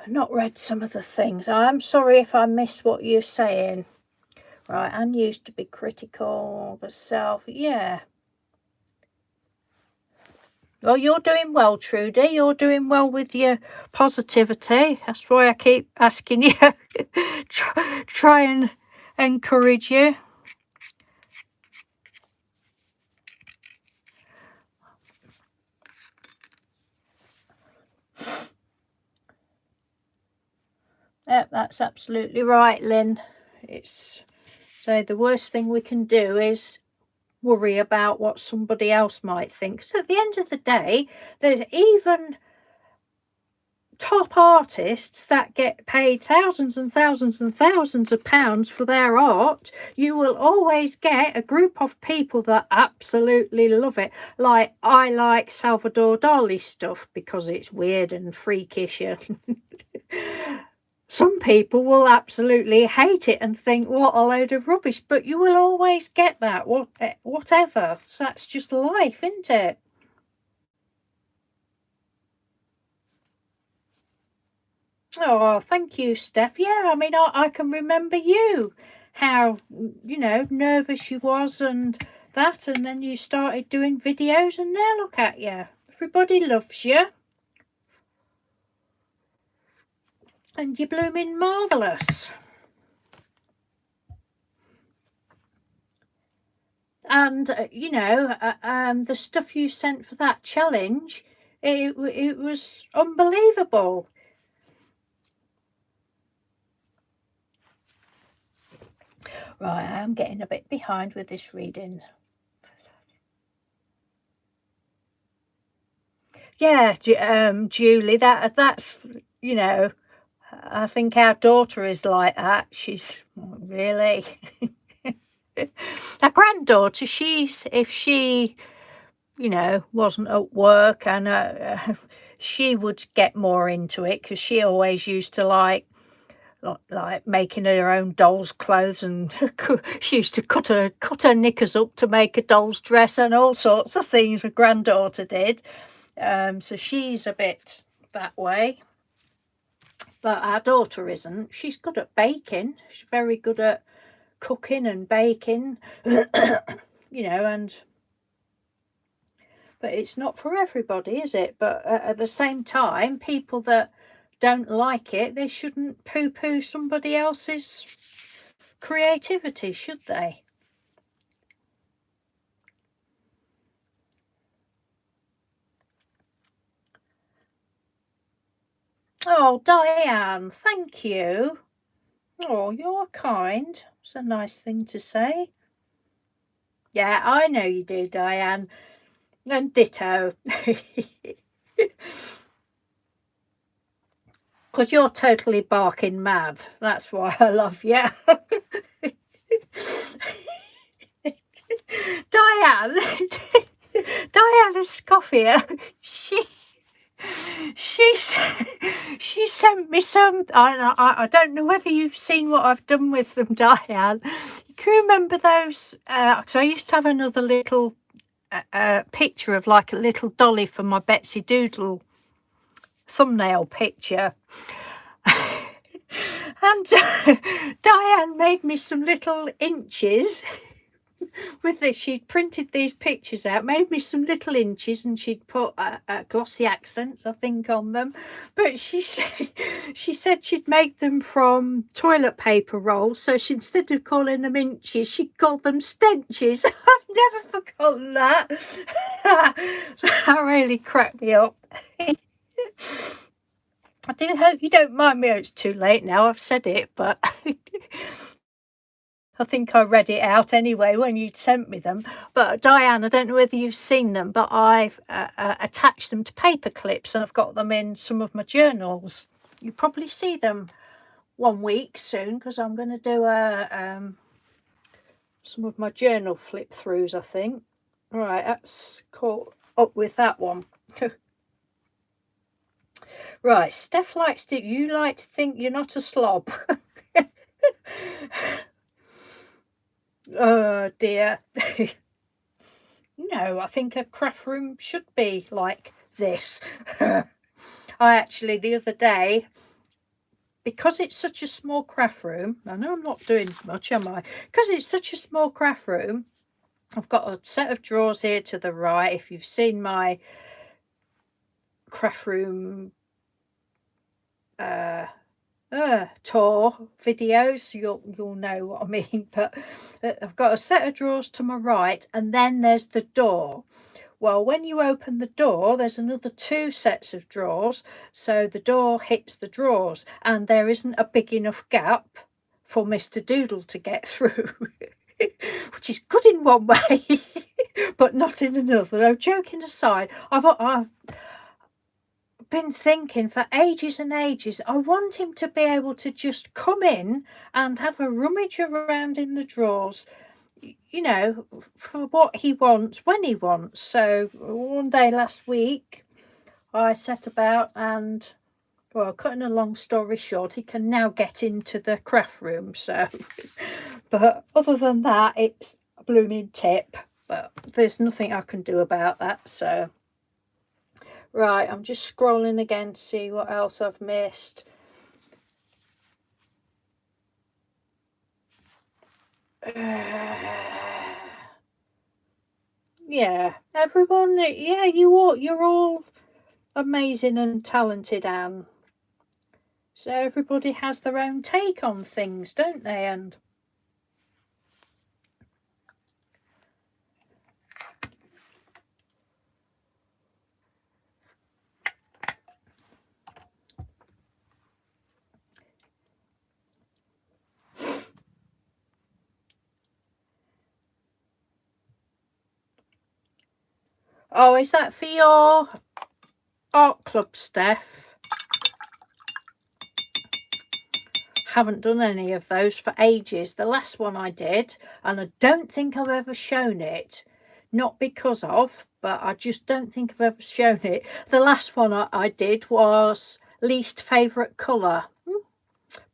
not read some of the things. I'm sorry if I missed what you're saying. Right, and used to be critical of herself. Yeah. Well, you're doing well, Trudy. You're doing well with your positivity. That's why I keep asking you. try and encourage you. Yep, that's absolutely right, Lynn. It's so the worst thing we can do is worry about what somebody else might think. So at the end of the day, there's even top artists that get paid thousands and thousands and thousands of pounds for their art. You will always get a group of people that absolutely love it. Like, I like Salvador Dali's stuff because it's weird and freakish. Some people will absolutely hate it and think, what a load of rubbish. But you will always get that, whatever. So that's just life, isn't it? Oh, thank you, Steph. Yeah, I mean, I can remember you, how, you know, nervous you was and that, and then you started doing videos, and now look at you. Everybody loves you. And you're blooming marvellous. And, you know, the stuff you sent for that challenge, it was unbelievable. Right, I'm getting a bit behind with this reading. Yeah, Julie, that's, you know, I think our daughter is like that. She's really our granddaughter. If she, you know, wasn't at work, and she would get more into it because she always used to like making her own doll's clothes, and she used to cut her knickers up to make a doll's dress and all sorts of things. My granddaughter did. So she's a bit that way. But our daughter isn't. She's good at baking. She's very good at cooking and baking, you know, but it's not for everybody, is it? But at the same time, people that don't like it, they shouldn't poo-poo somebody else's creativity, should they? Oh, Diane, thank you. Oh, you're kind. It's a nice thing to say. Yeah, I know you do, Diane. And ditto. Because you're totally barking mad. That's why I love you. Diane. Diana Scoffia. She sent me some. I don't know whether you've seen what I've done with them, Diane. Can you remember those? Because I used to have another little picture of like a little dolly for my Betsy Doodle thumbnail picture. And Diane made me some little inches with this. She'd printed these pictures out, made me some little inches, and she'd put glossy accents, I think, on them. But she said she'd make them from toilet paper rolls, so she, instead of calling them inches, she'd call them stenches. I've never forgotten that. That really cracked me up. I do hope you don't mind me. It's too late now, I've said it, but I think I read it out anyway when you'd sent me them. But Diane, I don't know whether you've seen them, but I've attached them to paper clips, and I've got them in some of my journals. You'll probably see them one week soon, because I'm going to do some of my journal flip throughs, I think. All right, that's caught up with that one. Right, Steph likes to, you like to think you're not a slob. Oh dear. No, I think a craft room should be like this. I actually, the other day, because it's such a small craft room, I know I'm not doing much, am I? Because it's such a small craft room, I've got a set of drawers here to the right. If you've seen my craft room tour videos, you'll know what I mean. But I've got a set of drawers to my right, and then there's the door. Well, when you open the door, there's another 2 sets of drawers, so the door hits the drawers, and there isn't a big enough gap for Mr. Doodle to get through. Which is good in one way, but not in another. No, joking aside, I've been thinking for ages and ages, I want him to be able to just come in and have a rummage around in the drawers, you know, for what he wants when he wants. So one day last week I set about and, well, cutting a long story short, he can now get into the craft room. So but other than that, it's a blooming tip, but there's nothing I can do about that. So right, I'm just scrolling again to see what else I've missed. Yeah, everyone, yeah, you're all amazing and talented, Anne. So everybody has their own take on things, don't they? And oh, is that for your art club, Steph? Haven't done any of those for ages. The last one I did, and I don't think I've ever shown it, not because of, but I just don't think I've ever shown it. The last one I did was least favourite colour.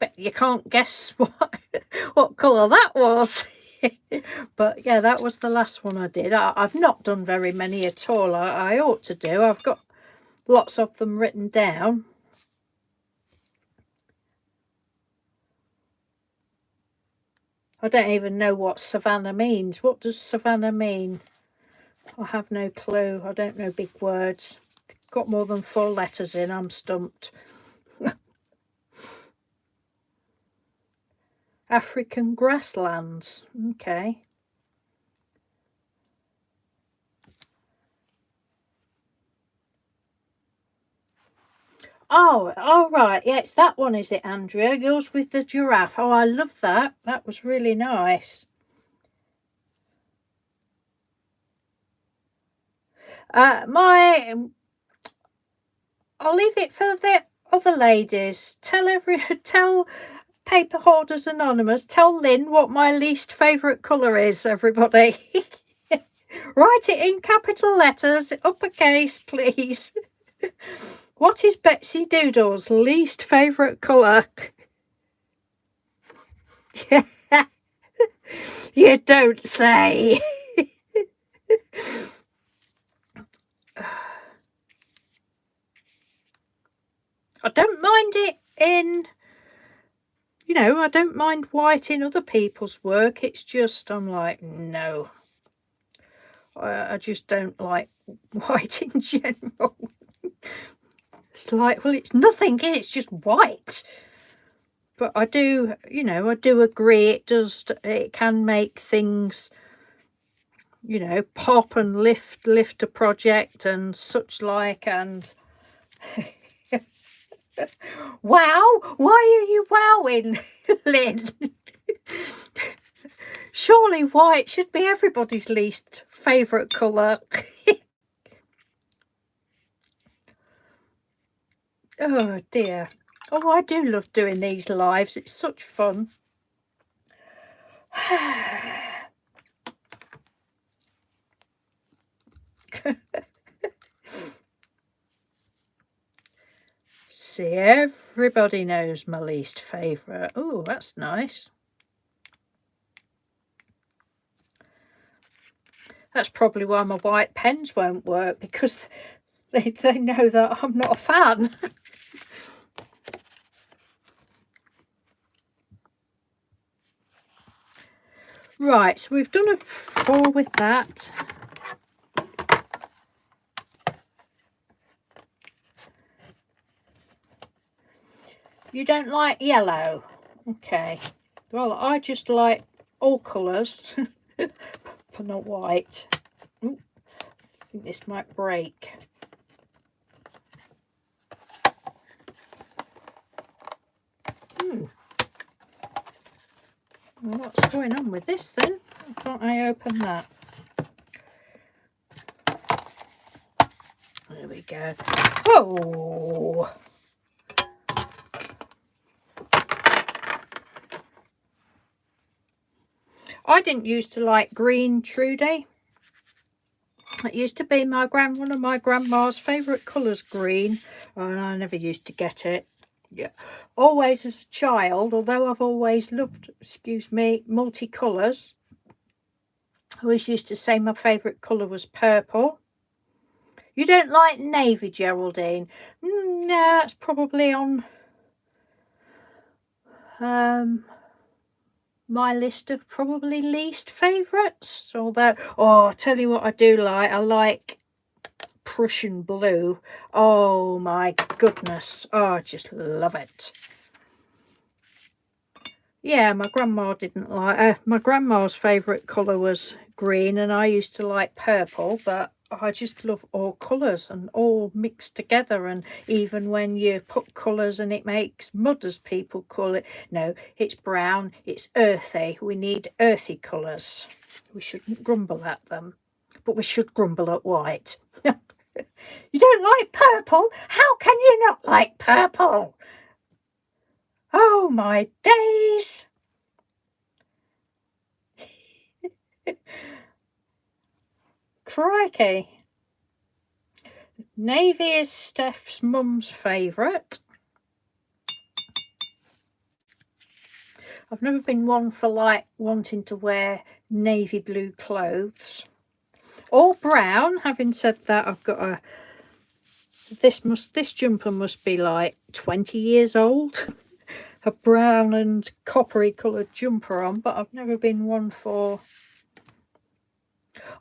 But you can't guess what colour that was. But yeah, that was the last one I did. I've not done very many at all. I ought to do. I've got lots of them written down. I don't even know what savannah means. What does savannah mean? I have no clue. I don't know big words. Got more than 4 letters in. I'm stumped. African grasslands. Okay. Oh, all right. Yeah, it's that one, is it, Andrea? Yours with the giraffe. Oh, I love that. That was really nice. I'll leave it for the other ladies. Tell Paper Hoarders Anonymous, tell Lynn what my least favourite colour is, everybody. Write it in capital letters, uppercase, please. What is Betsy Doodle's least favourite colour? You don't say. I don't mind it in, you know, I don't mind white in other people's work. It's just, I'm like, no. I just don't like white in general. It's like, well, it's nothing, it's just white. But I do, you know, I do agree it can make things, you know, pop and lift a project and such like. And wow, why are you wowing, Lynn? Surely white should be everybody's least favourite colour. Oh dear. Oh, I do love doing these lives. It's such fun. See, everybody knows my least favourite. Oh, that's nice. That's probably why my white pens won't work, because they know that I'm not a fan. Right, so we've done a 4 with that. You don't like yellow? Okay. Well, I just like all colours, but not white. Ooh, I think this might break. Well, what's going on with this then? Why can't I open that? There we go. Whoa! I didn't used to like green, Trudy. It used to be one of my grandma's favourite colours, green, and I never used to get it. Yeah, always as a child, although I've always loved, excuse me, multicolours, I always used to say my favourite colour was purple. You don't like navy, Geraldine? No, that's probably on my list of probably least favourites. Although, oh, I'll tell you what I do like. I like Prussian blue. Oh my goodness. Oh, I just love it. Yeah, my grandma didn't like, my grandma's favourite colour was green, and I used to like purple, but I just love all colours and all mixed together. And even when you put colours and it makes mud, as people call it, no, it's brown, it's earthy. We need earthy colours. We shouldn't grumble at them, but we should grumble at white. You don't like purple? How can you not like purple? Oh my days. Crikey. Navy is Steph's mum's favourite. I've never been one for like wanting to wear navy blue clothes. Or brown. Having said that, I've got a this jumper must be like 20 years old. A brown and coppery coloured jumper on, but I've never been one for,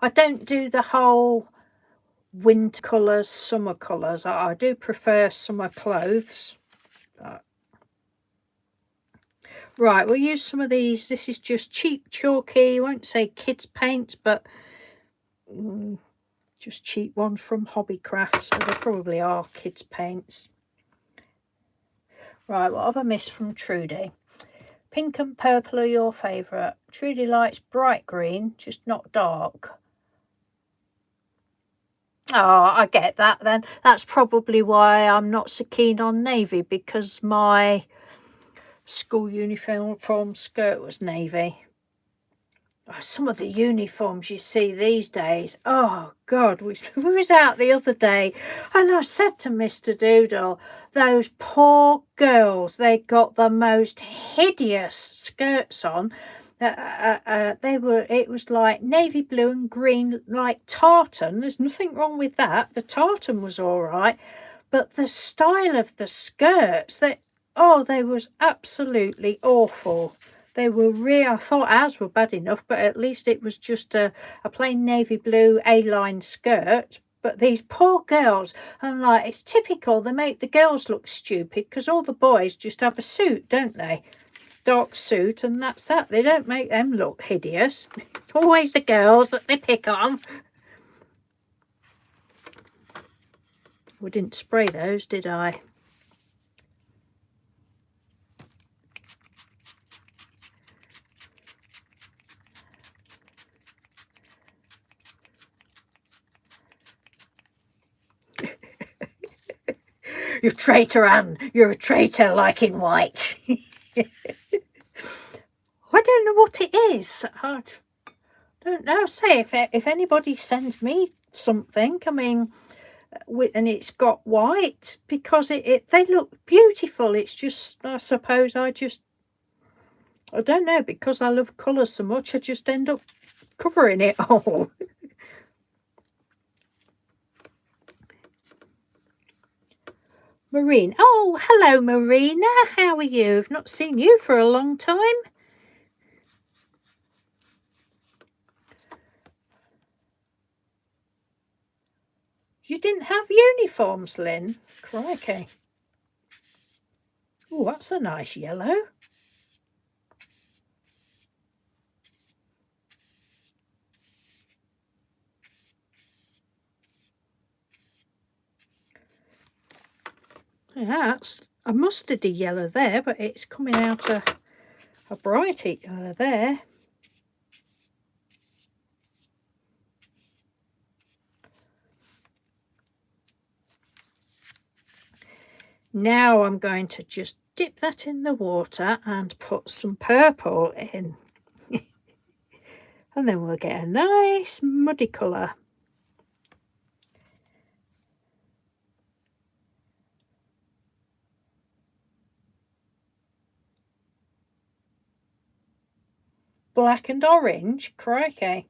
I don't do the whole winter colours, summer colours. I do prefer summer clothes. Right, we'll use some of these. This is just cheap chalky. I won't say kids paints, but just cheap ones from Hobbycraft. So they probably are kids paints. Right, what have I missed from Trudy? Pink and purple are your favourite. Trudy likes bright green, just not dark. Oh, I get that then. That's probably why I'm not so keen on navy, because my school uniform skirt was navy. Oh, some of the uniforms you see these days, oh God, we was out the other day and I said to Mr. Doodle, those poor girls, they got the most hideous skirts on. It was like navy blue and green, like tartan. There's nothing wrong with that. The tartan was all right, but the style of the skirts, they was absolutely awful. They were real. I thought ours were bad enough, but at least it was just a plain navy blue A-line skirt. But these poor girls, I'm like, it's typical. They make the girls look stupid because all the boys just have a suit, don't they? Dark suit, and that's that. They don't make them look hideous. It's always the girls that they pick on. We didn't spray those, did I? You traitor, Anne. You're a traitor, like in white. I don't know what it is. I don't know. Say, if anybody sends me something, I mean, and it's got white, because they look beautiful. It's just, I suppose I don't know, because I love colours so much, I just end up covering it all. Marine. Oh, hello, Marina. How are you? I've not seen you for a long time. You didn't have uniforms, Lynn? Crikey. Oh, that's a nice yellow. Yeah, that's a mustardy yellow there, but it's coming out a bright yellow there. Now I'm going to just dip that in the water and put some purple in. And then we'll get a nice muddy colour. Black and orange, crikey.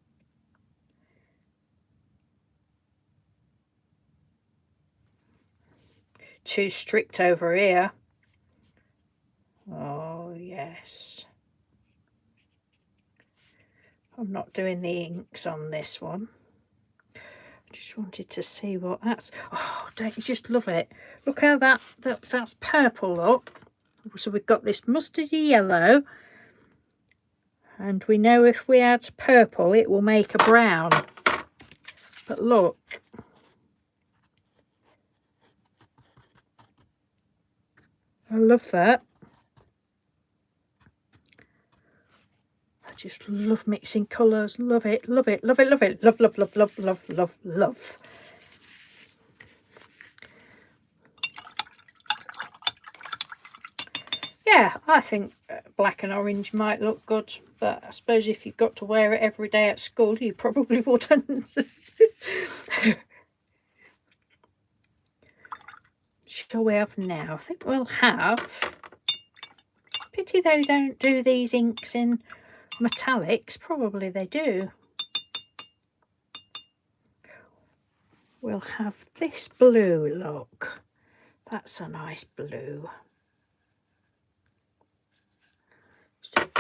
Too strict over here. Oh, yes. I'm not doing the inks on this one. I just wanted to see what that's. Oh, don't you just love it? Look how that's purple, look. So we've got this mustardy yellow. And we know if we add purple, it will make a brown. But look. I love that. I just love mixing colours. Love it, love it, love it, love it. Love, love, love, love, love, love, love. Yeah, I think black and orange might look good, but I suppose if you've got to wear it every day at school, you probably wouldn't. Shall we have now? I think we'll have... Pity they don't do these inks in metallics. Probably they do. We'll have this blue, look. That's a nice blue.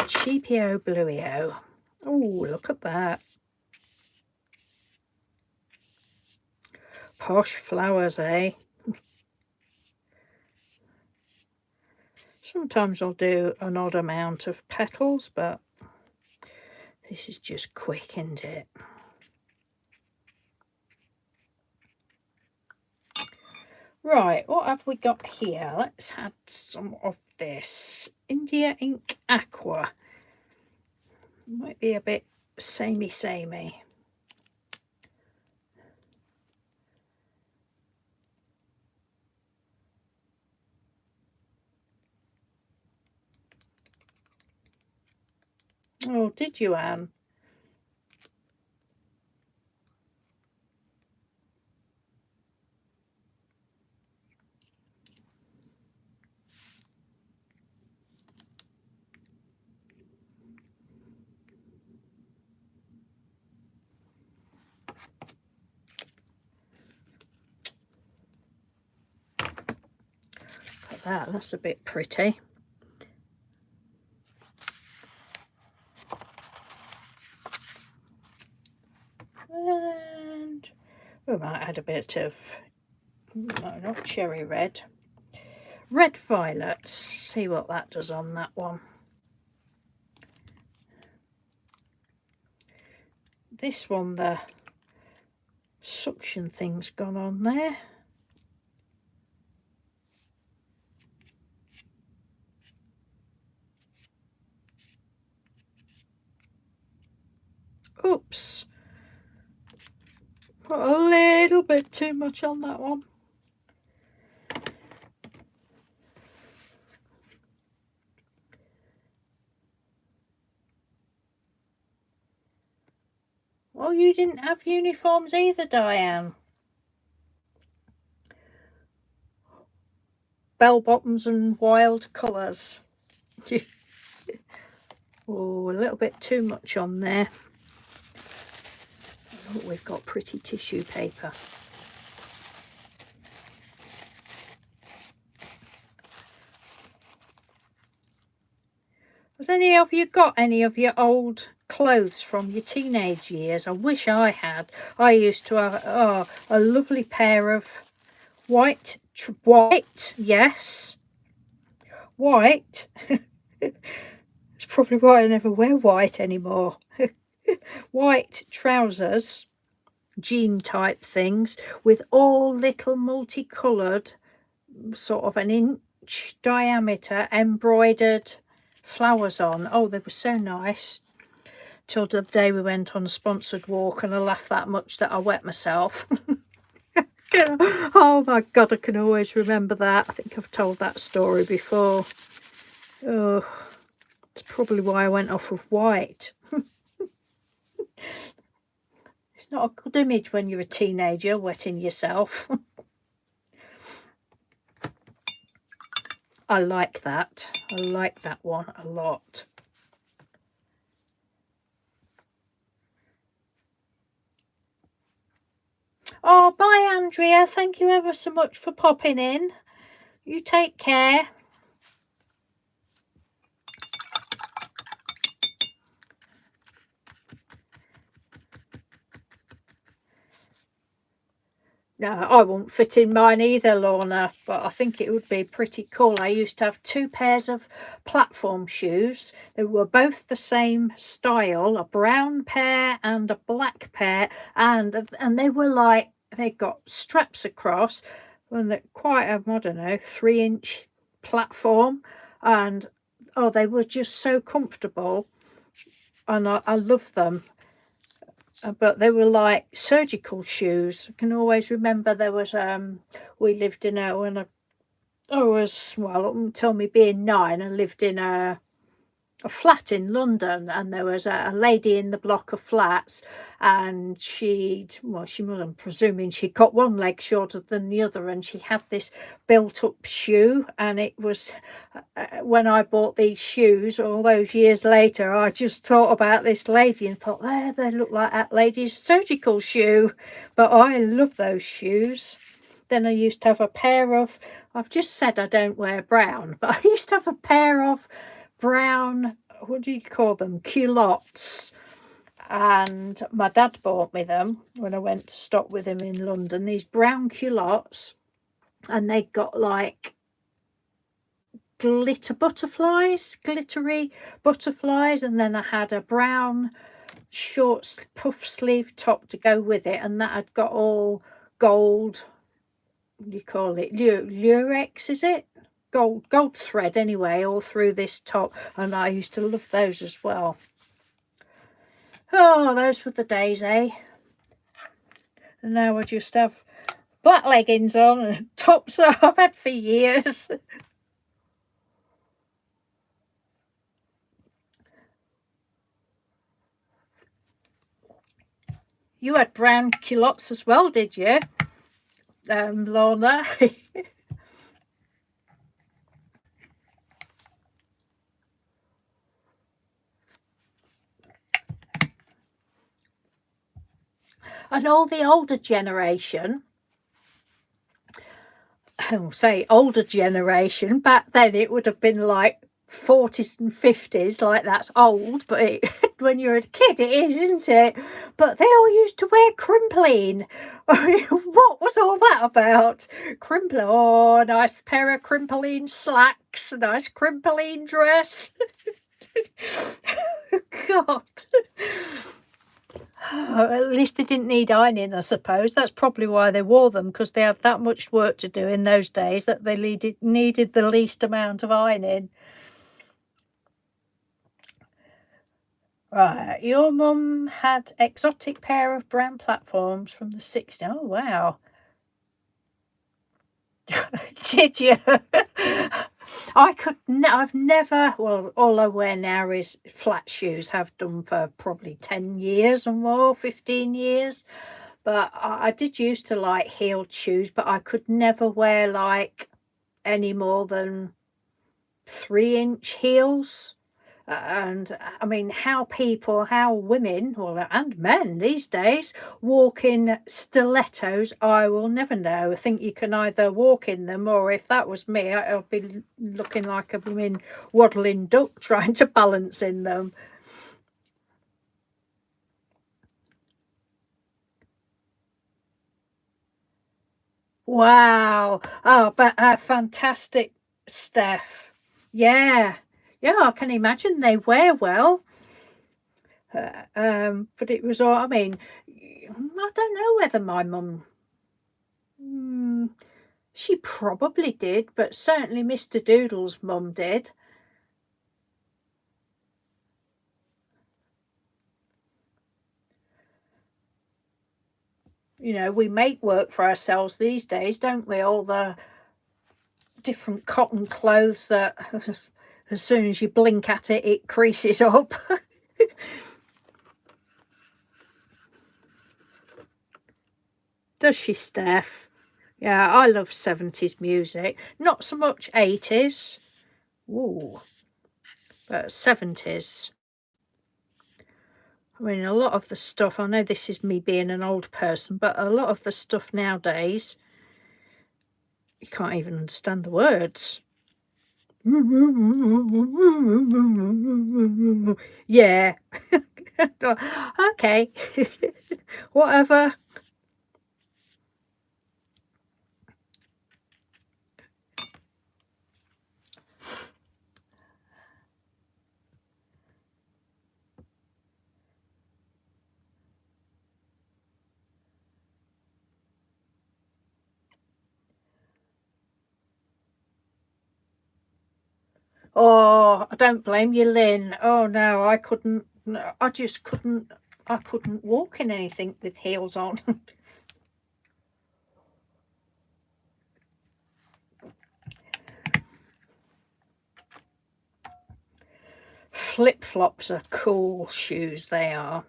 Cheapio blueo. Oh, look at that. Posh flowers, eh? Sometimes I'll do an odd amount of petals, but this is just quick, isn't it? Right, what have we got here? Let's add some of this. India Ink Aqua. Might be a bit samey. Oh, did you, Anne? Look at that, that's a bit pretty. And we might add a bit of, no, not cherry red, red violets. See what that does on that one. This one, the suction thing's gone on there. Oops. Put a little bit too much on that one. Oh, you didn't have uniforms either, Diane. Bell bottoms and wild colours. Oh, a little bit too much on there. Oh, we've got pretty tissue paper. Has any of you got any of your old clothes from your teenage years? I wish I had. I used to have a lovely pair of white, yes, white. It's probably why I never wear white anymore. White trousers, jean type things, with all little multicoloured, sort of an inch diameter embroidered flowers on. Oh, they were so nice. Till the day we went on a sponsored walk and I laughed that much that I wet myself. Oh my God, I can always remember that. I think I've told that story before. Oh, it's probably why I went off with white. It's not a good image when you're a teenager wetting yourself. I like that. I like that one a lot. Oh, bye, Andrea. Thank you ever so much for popping in. You take care. No, I won't fit in mine either, Lorna, but I think it would be pretty cool. I used to have 2 pairs of platform shoes. They were both the same style, a brown pair and a black pair, and they were like, they got straps across, and they're quite a, I don't know, 3-inch platform, and oh, they were just so comfortable, and I love them. But they were like surgical shoes. I can always remember there was we lived in a, when I was, well, up until me being 9, I lived in a flat in London, and there was a lady in the block of flats, and I'm presuming she'd got one leg shorter than the other, and she had this built up shoe, and it was when I bought these shoes all those years later, I just thought about this lady and thought, there, they look like that lady's surgical shoe. But I love those shoes. Then I used to have a pair of, I've just said I don't wear brown, but I used to have a pair of brown, what do you call them, culottes, and my dad bought me them when I went to stop with him in London, these brown culottes, and they got like glittery butterflies, and then I had a brown short puff sleeve top to go with it, and that had got all gold, what do you call it, lurex, is it? Gold thread anyway, all through this top, and I used to love those as well. Oh, those were the days, eh? And now I just have black leggings on and tops that I've had for years. You had brown culottes as well, did you, Lorna? And all the older generation, I'll say older generation, back then it would have been like 40s and 50s, like that's old, but when you're a kid it is, isn't it? But they all used to wear crimpling. What was all that about? Crimpling, oh, nice pair of crimpling slacks, nice crimpling dress. God. At least they didn't need ironing, I suppose. That's probably why they wore them, because they had that much work to do in those days that they needed the least amount of ironing. Right, your mum had exotic pair of brown platforms from the 60s. Oh, wow. Did you? I've never, well, all I wear now is flat shoes, have done for probably 10 years or more, 15 years. But I did used to like heeled shoes, but I could never wear like any more than 3-inch heels. And I mean, how women, well, and men these days walk in stilettos, I will never know. I think you can either walk in them, or if that was me, I'd be looking like a blooming waddling duck trying to balance in them. Wow. Oh, but fantastic, Steph. Yeah. Yeah, I can imagine they wear well. But it was all, I mean, I don't know whether my mum, she probably did, but certainly Mr. Doodle's mum did. You know, we make work for ourselves these days, don't we? All the different cotton clothes that as soon as you blink at it, it creases up. Does she, Steph? Yeah, I love 70s music. Not so much 80s. Ooh. But 70s. I mean, a lot of the stuff, I know this is me being an old person, but a lot of the stuff nowadays, you can't even understand the words. Yeah. Okay. Whatever. Oh, I don't blame you, Lynn. Oh no, I couldn't. I just couldn't. I couldn't walk in anything with heels on. Flip-flops are cool shoes, they are.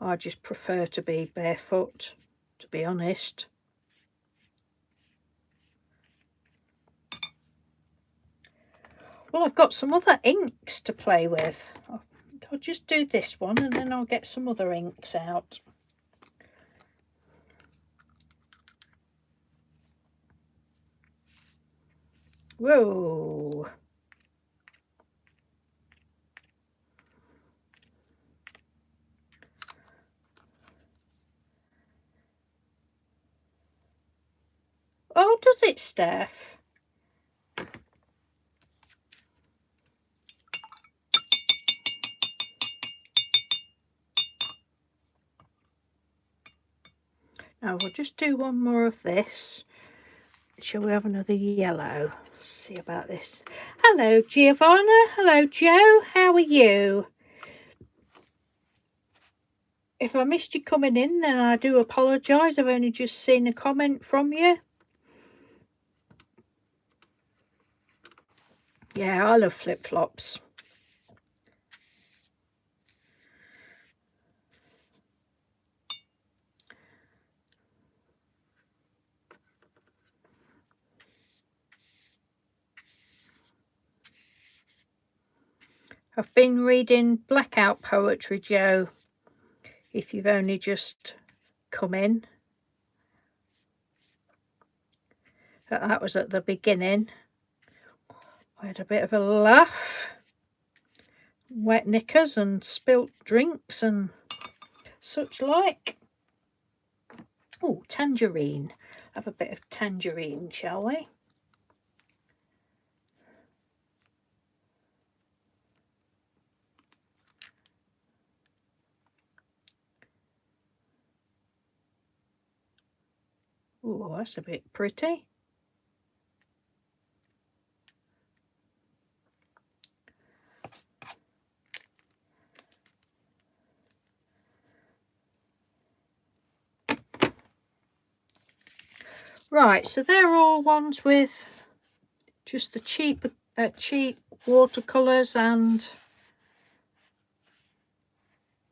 I just prefer to be barefoot, to be honest. Well, I've got some other inks to play with. I'll just do this one and then I'll get some other inks out. Whoa. Oh, does it, Steph? Now we'll just do one more of this. Shall we have another yellow? Let's see about this. Hello, Giovanna. Hello, Joe. How are you? If I missed you coming in, then I do apologise. I've only just seen a comment from you. Yeah, I love flip-flops. I've been reading Blackout poetry, Joe, if you've only just come in. That was at the beginning. I had a bit of a laugh. Wet knickers and spilt drinks and such like. Oh, tangerine. Have a bit of tangerine, shall we? Oh, that's a bit pretty. Right, so they're all ones with just the cheap watercolours and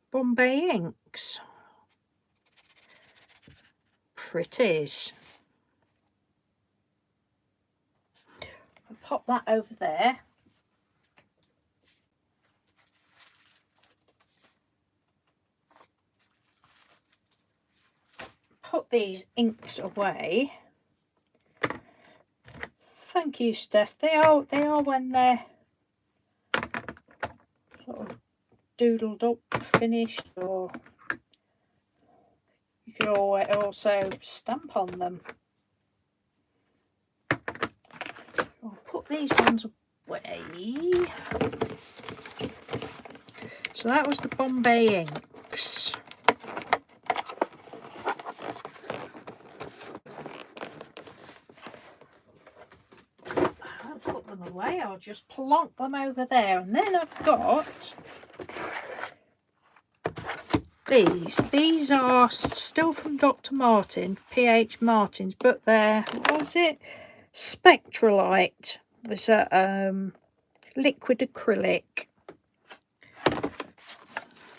Bombay inks. Pretties. I'll pop that over there. Put these inks away. Thank you, Steph. They are when they're sort of doodled up, finished, or you can also stamp on them. I'll put these ones away. So that was the Bombay inks. I'll put them away. I'll just plonk them over there, and then I've got these. These are still from Dr. Martin, P.H. Martin's, but they're, what was it? Spectralite. It's a liquid acrylic.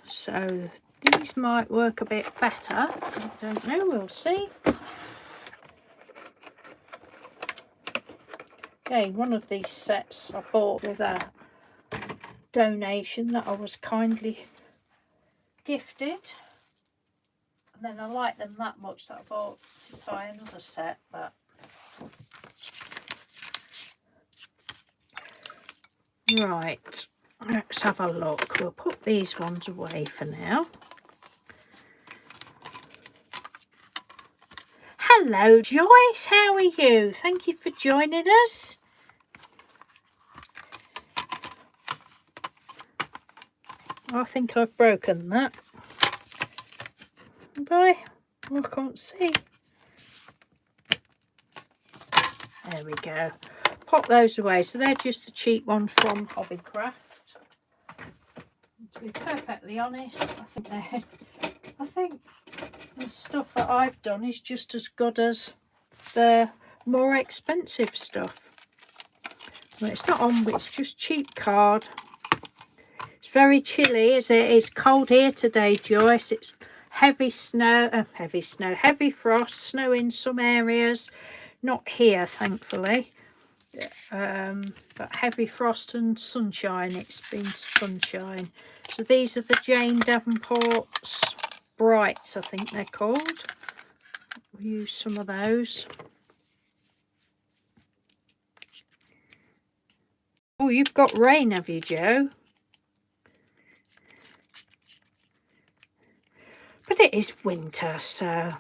So these might work a bit better. I don't know, we'll see. Okay, one of these sets I bought with a donation that I was kindly gifted. And then I like them that much that I bought to buy another set, but right, let's have a look. We'll put these ones away for now. Hello Joyce, how are you? Thank you for joining us. I think I've broken that. Bye. I can't see. There we go. Pop those away. So they're just the cheap ones from Hobbycraft. To be perfectly honest, I think the stuff that I've done is just as good as the more expensive stuff. Well, it's not on, it's just cheap card. It's very chilly, is it? It's cold here today, Joyce. It's heavy snow, heavy frost, snow in some areas. Not here, thankfully. But heavy frost and sunshine. It's been sunshine. So these are the Jane Davenport's Brights, I think they're called. We'll use some of those. Oh, you've got rain, have you, Joe? But it is winter, so...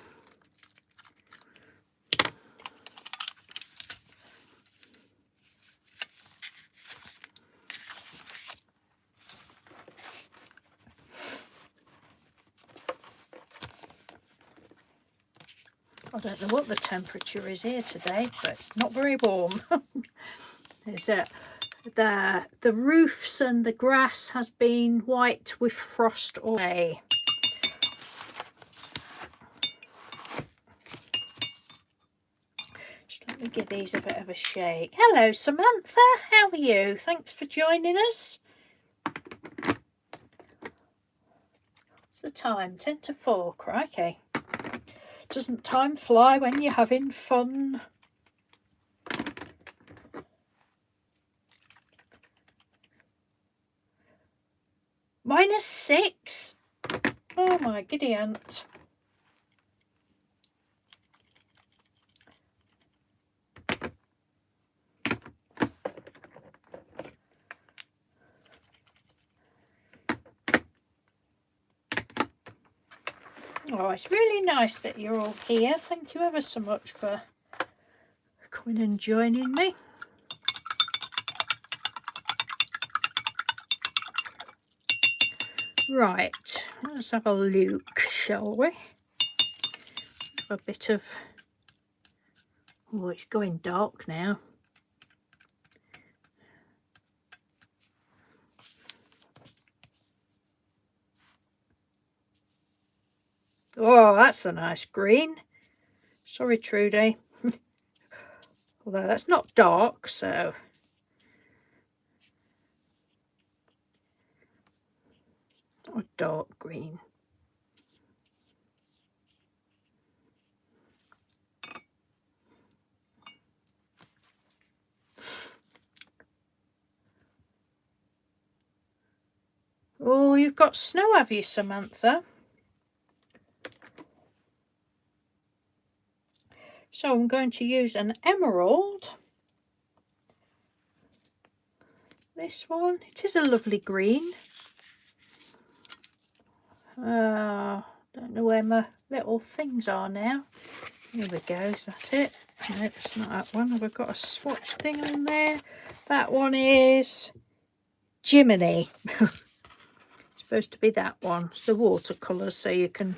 I don't know what the temperature is here today, but not very warm. There's the roofs and the grass has been white with frost all day. Just let me give these a bit of a shake. Hello Samantha, how are you? Thanks for joining us. What's the time? 10 to 4, crikey. Doesn't time fly when you're having fun? -6. Oh my giddy aunt. Oh, it's really nice that you're all here. Thank you ever so much for coming and joining me. Right, let's have a look, shall we? A bit of... Oh, it's going dark now. Oh, that's a nice green. Sorry, Trudy. Although that's not dark, so... Not a dark green. Oh, you've got snow, have you, Samantha? So I'm going to use an emerald. This one, it is a lovely green. Don't know where my little things are now. Here we go, is that it? No, it's not that one. Have I got a swatch thing on there? That one is Jiminy. Supposed to be that one. It's the watercolours, so you can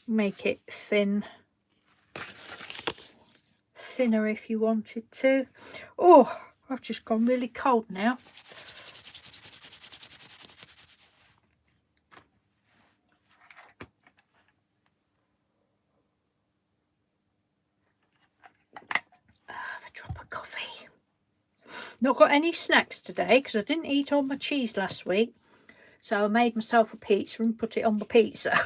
make it thinner if you wanted to. Oh, I've just gone really cold now. Have a drop of coffee. Not got any snacks today because I didn't eat all my cheese last week. So I made myself a pizza and put it on the pizza.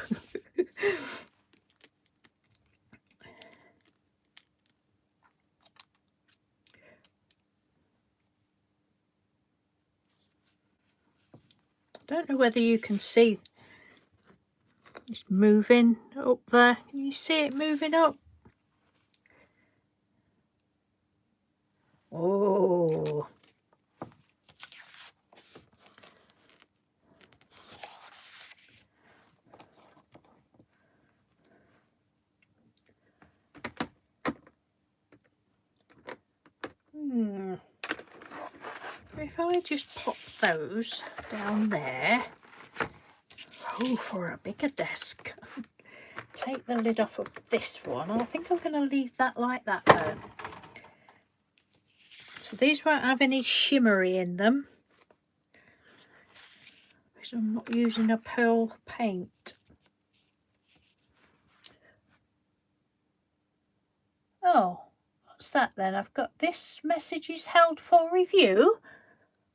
I don't know whether you can see it's moving up there. Can you see it moving up? Oh. If I just pop those down there. Oh, for a bigger desk. Take the lid off of this one. I think I'm going to leave that like that though. So these won't have any shimmery in them because I'm not using a pearl paint. Oh, what's that then? I've got this message is held for review.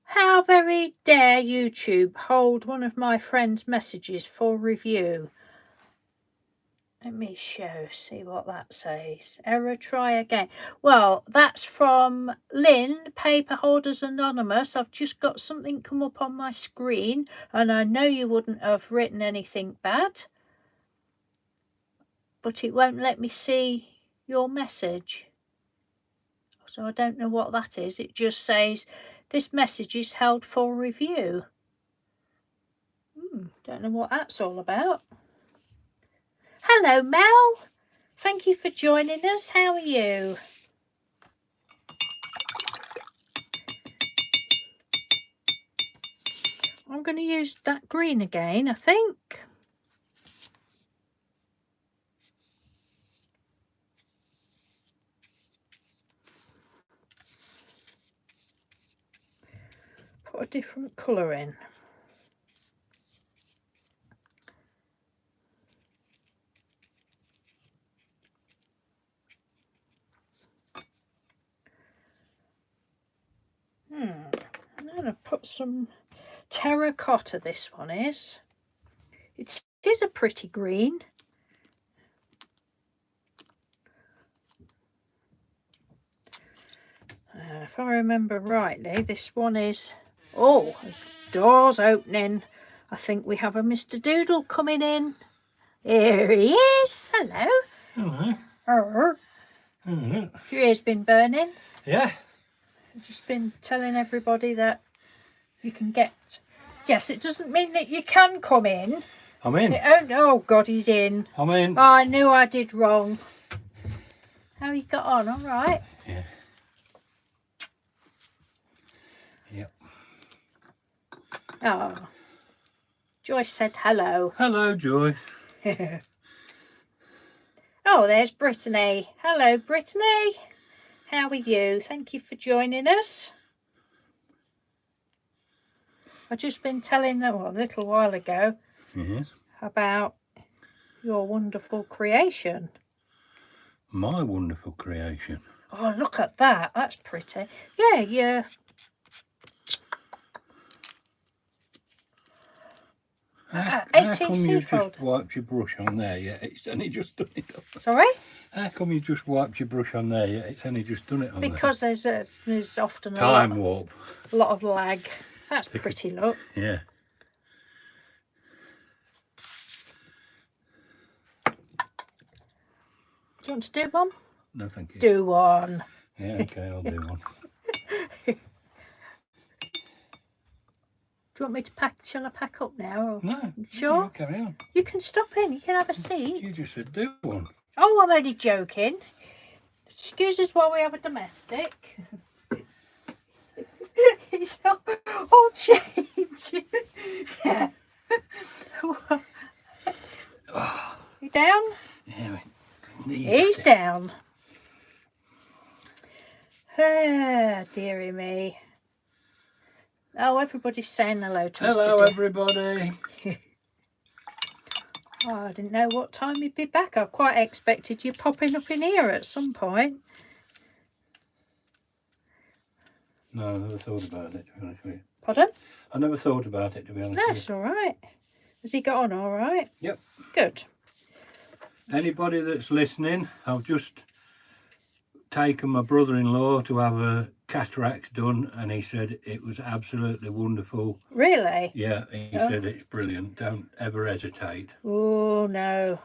How very dare YouTube hold one of my friend's messages for review. Let me see what that says. Error, try again. Well, that's from Lynn, Paper Holders Anonymous. I've just got something come up on my screen and I know you wouldn't have written anything bad, but it won't let me see your message. So I don't know what that is. It just says, this message is held for review. Don't know what that's all about. Hello, Mel. Thank you for joining us. How are you? I'm going to use that green again, I think. Put a different colour in. I'm going to put some terracotta, this one is. It is a pretty green. If I remember rightly, this one is... Oh, there's doors opening. I think we have a Mr. Doodle coming in. Here he is. Hello. Hello. Your ears been burning? Yeah. I've just been telling everybody that you can get... Yes, it doesn't mean that you can come in. I'm in. Oh God, he's in. I'm in. Oh, I knew I did wrong. How you got on? All right? Yeah. Yep. Oh. Joyce said hello. Hello, Joy. Oh, there's Brittany. Hello, Brittany. How are you? Thank you for joining us. I've just been telling them a little while ago about your wonderful creation. My wonderful creation. Oh, look at that. That's pretty. Yeah, yeah. How come you just wiped your brush on there yet? It's only just done it. Sorry? How come you just wiped your brush on there yet? It's only just done it on because there. there's often time warp. A lot of lag. That's pretty, look. Yeah. Do you want to do one? No, thank you. Do one. Yeah, okay, I'll do one. Do you want me to pack? Shall I pack up now? Or? No. Sure? No, carry on. You can stop in. You can have a seat. You just said do one. Oh, I'm only joking. Excuse us while we have a domestic. It's all changed. Yeah. You down? Yeah, He's down. Ah, dearie me. Oh, everybody's saying hello to us. Hello, everybody. Oh, I didn't know what time you'd be back. I quite expected you popping up in here at some point. No, I never thought about it, to be honest with you. Pardon? I never thought about it, to be honest with you. That's all right. Has he got on all right? Yep. Good. Anybody that's listening, I've just taken my brother-in-law to have a cataract done, and he said it was absolutely wonderful. Really? Yeah, he said it's brilliant. Don't ever hesitate. Oh no.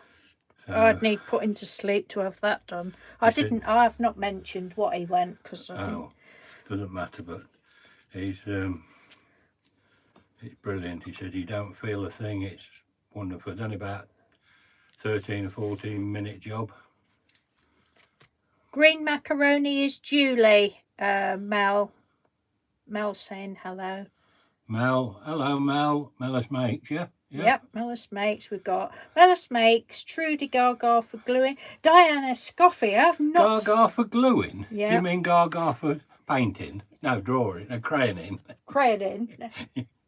So, I'd need putting to sleep to have that done. I've not mentioned what he went because I didn't. Doesn't matter, but he's it's brilliant. He said you don't feel a thing. It's wonderful. It's only about 13 or 14-minute job. Green macaroni is Julie. Mel saying hello. Mel, hello Mel. Mellis mates, yeah? Yep, Mellis Makes. We've got Mellis Makes, Trudy Gaga for gluing, Diana Scoffy. I've not. Gaga for gluing? Yeah. Do you mean Gaga for painting? No, drawing, no, crayoning. Crayoning.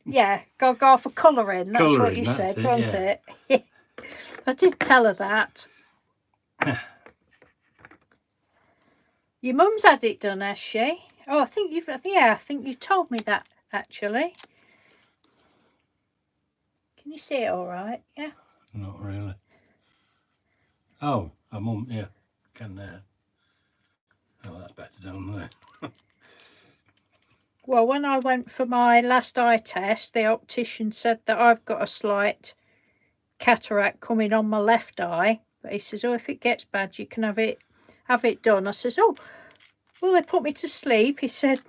Yeah, Gaga for colouring. That's Colouring, what you said, it, wasn't yeah. it? I did tell her that. Your mum's had it done, has she? Oh, I think you told me that actually. Can you see it all right? Yeah. Not really. Oh, a mum, yeah. Can there. Oh, that's better down there. Well, when I went for my last eye test, the optician said that I've got a slight cataract coming on my left eye. But he says, oh, if it gets bad, you can have it done. I says, oh, will they put me to sleep? He said,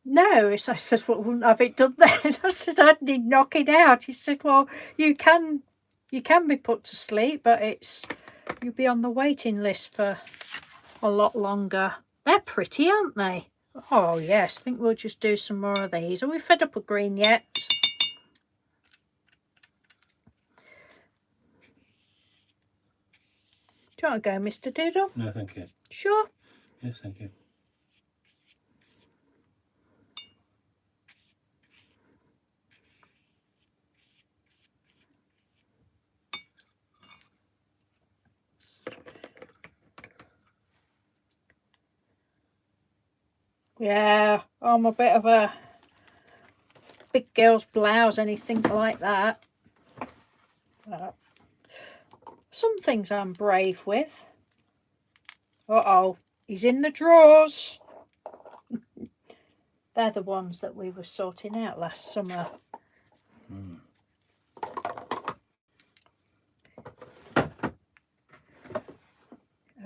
no. So I said, well, wouldn't have it done then. I said, I'd need knock it out. He said, well, you can be put to sleep, but you'll be on the waiting list for a lot longer. They're pretty, aren't they? Oh, yes. I think we'll just do some more of these. Are we fed up with green yet? Do you want to go, Mr. Doodle? No, thank you. Sure. Yes, thank you. Yeah, I'm a bit of a big girl's blouse, anything like that. Some things I'm brave with. Uh-oh, he's in the drawers. They're the ones that we were sorting out last summer.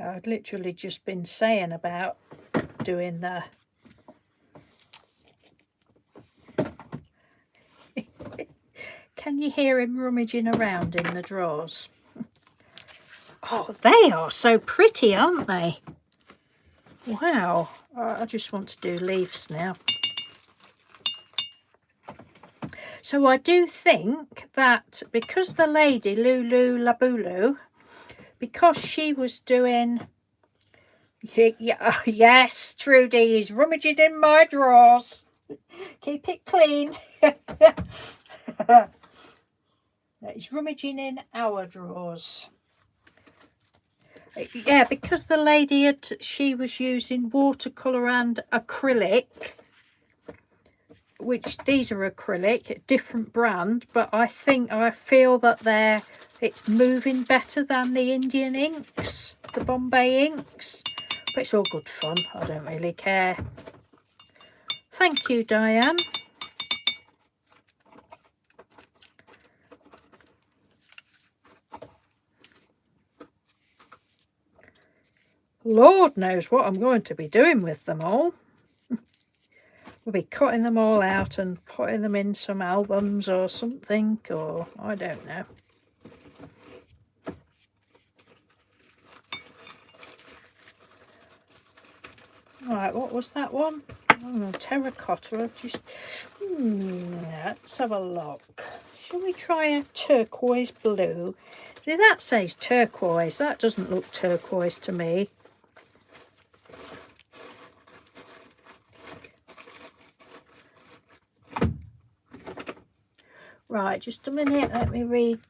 I'd literally just been saying about doing the can you hear him rummaging around in the drawers? Oh, they are so pretty, aren't they? Wow. I just want to do leaves now. So I do think that because the lady, Lulu Labulu, because she was doing... Yes, Trudy is rummaging in my drawers. Keep it clean. He's rummaging in our drawers. Yeah, because the lady she was using watercolour and acrylic, which these are acrylic, a different brand, but I feel that it's moving better than the Indian inks, the Bombay inks. But it's all good fun. I don't really care. Thank you, Diane. Lord knows what I'm going to be doing with them all. We'll be cutting them all out and putting them in some albums or something, or I don't know. Right, what was that one? Oh, terracotta. Let's have a look. Shall we try a turquoise blue? See, that says turquoise. That doesn't look turquoise to me. Right, just a minute. Let me read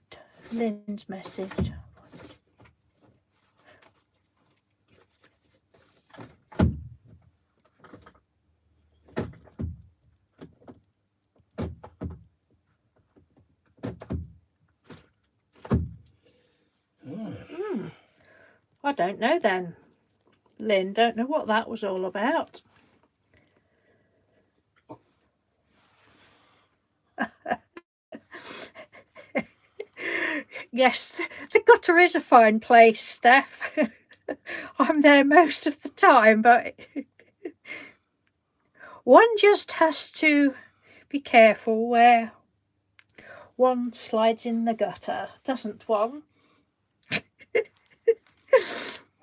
Lynn's message. I don't know then. Lynn, don't know what that was all about. Yes, the gutter is a fine place, Steph. I'm there most of the time, but one just has to be careful where one slides in the gutter, doesn't one?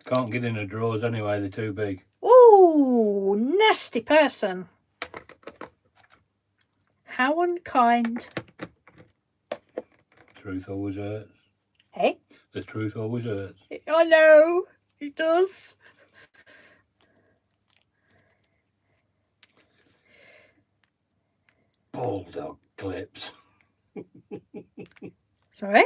Can't get in the drawers anyway, they're too big. Ooh, nasty person. How unkind. Truth always hurts. Hey? The truth always hurts. I know, it does. Bulldog clips. Sorry?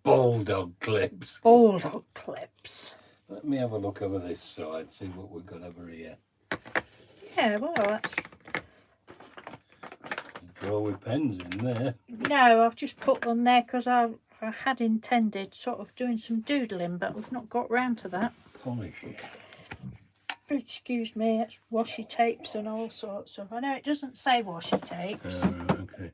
Bulldog clips. Bulldog clips. Let me have a look over this side, see what we've got over here. Yeah, well, that's... Draw with pens in there. No, I've just put them there because I had intended sort of doing some doodling, but we've not got round to that. Polish it. Excuse me, it's washi tapes and all sorts of... I know it doesn't say washi tapes. Okay.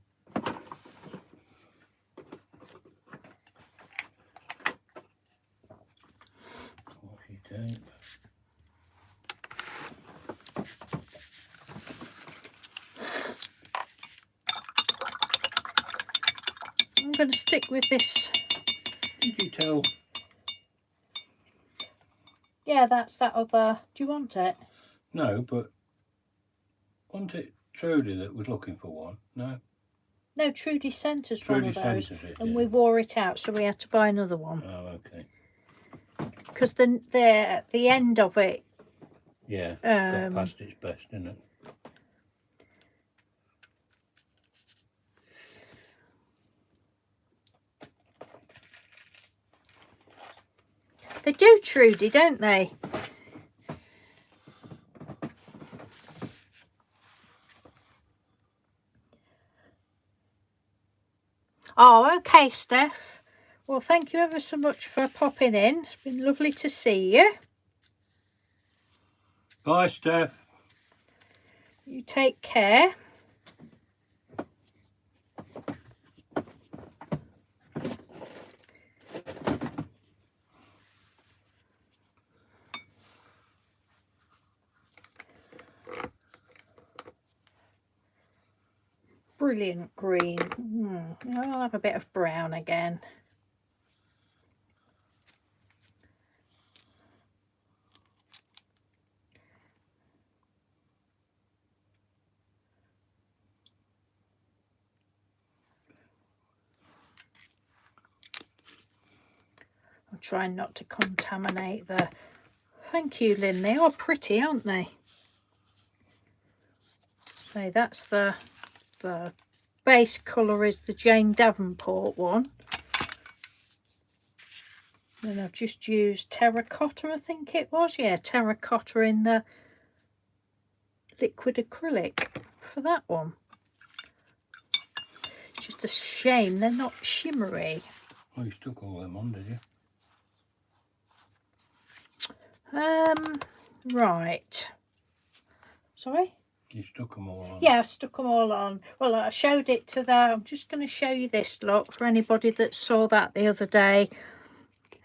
Washi tape. I'm going to stick with this. Did you tell? Yeah, that's that other... Do you want it? No, but wasn't it Trudy that was looking for one? No? No, Trudy sent us one of those. Sent us it, and yeah. we wore it out, so we had to buy another one. Oh, okay. Because the end of it... Yeah, got past its best, didn't it? They do, Trudy, don't they? Oh, okay, Steph. Well, thank you ever so much for popping in. It's been lovely to see you. Bye, Steph. You take care. brilliant green. I'll have a bit of brown again. I'm trying not to contaminate the... Thank you, Lynn. They are pretty, aren't they? So that's the base colour is the Jane Davenport one. And I've just used terracotta, I think it was. Yeah, terracotta in the liquid acrylic for that one. It's just a shame they're not shimmery. Well, you stuck all them on, did you? Right. Sorry? You stuck them all on. Yeah, I stuck them all on. Well, I showed it to the... I'm just going to show you this look for anybody that saw that the other day.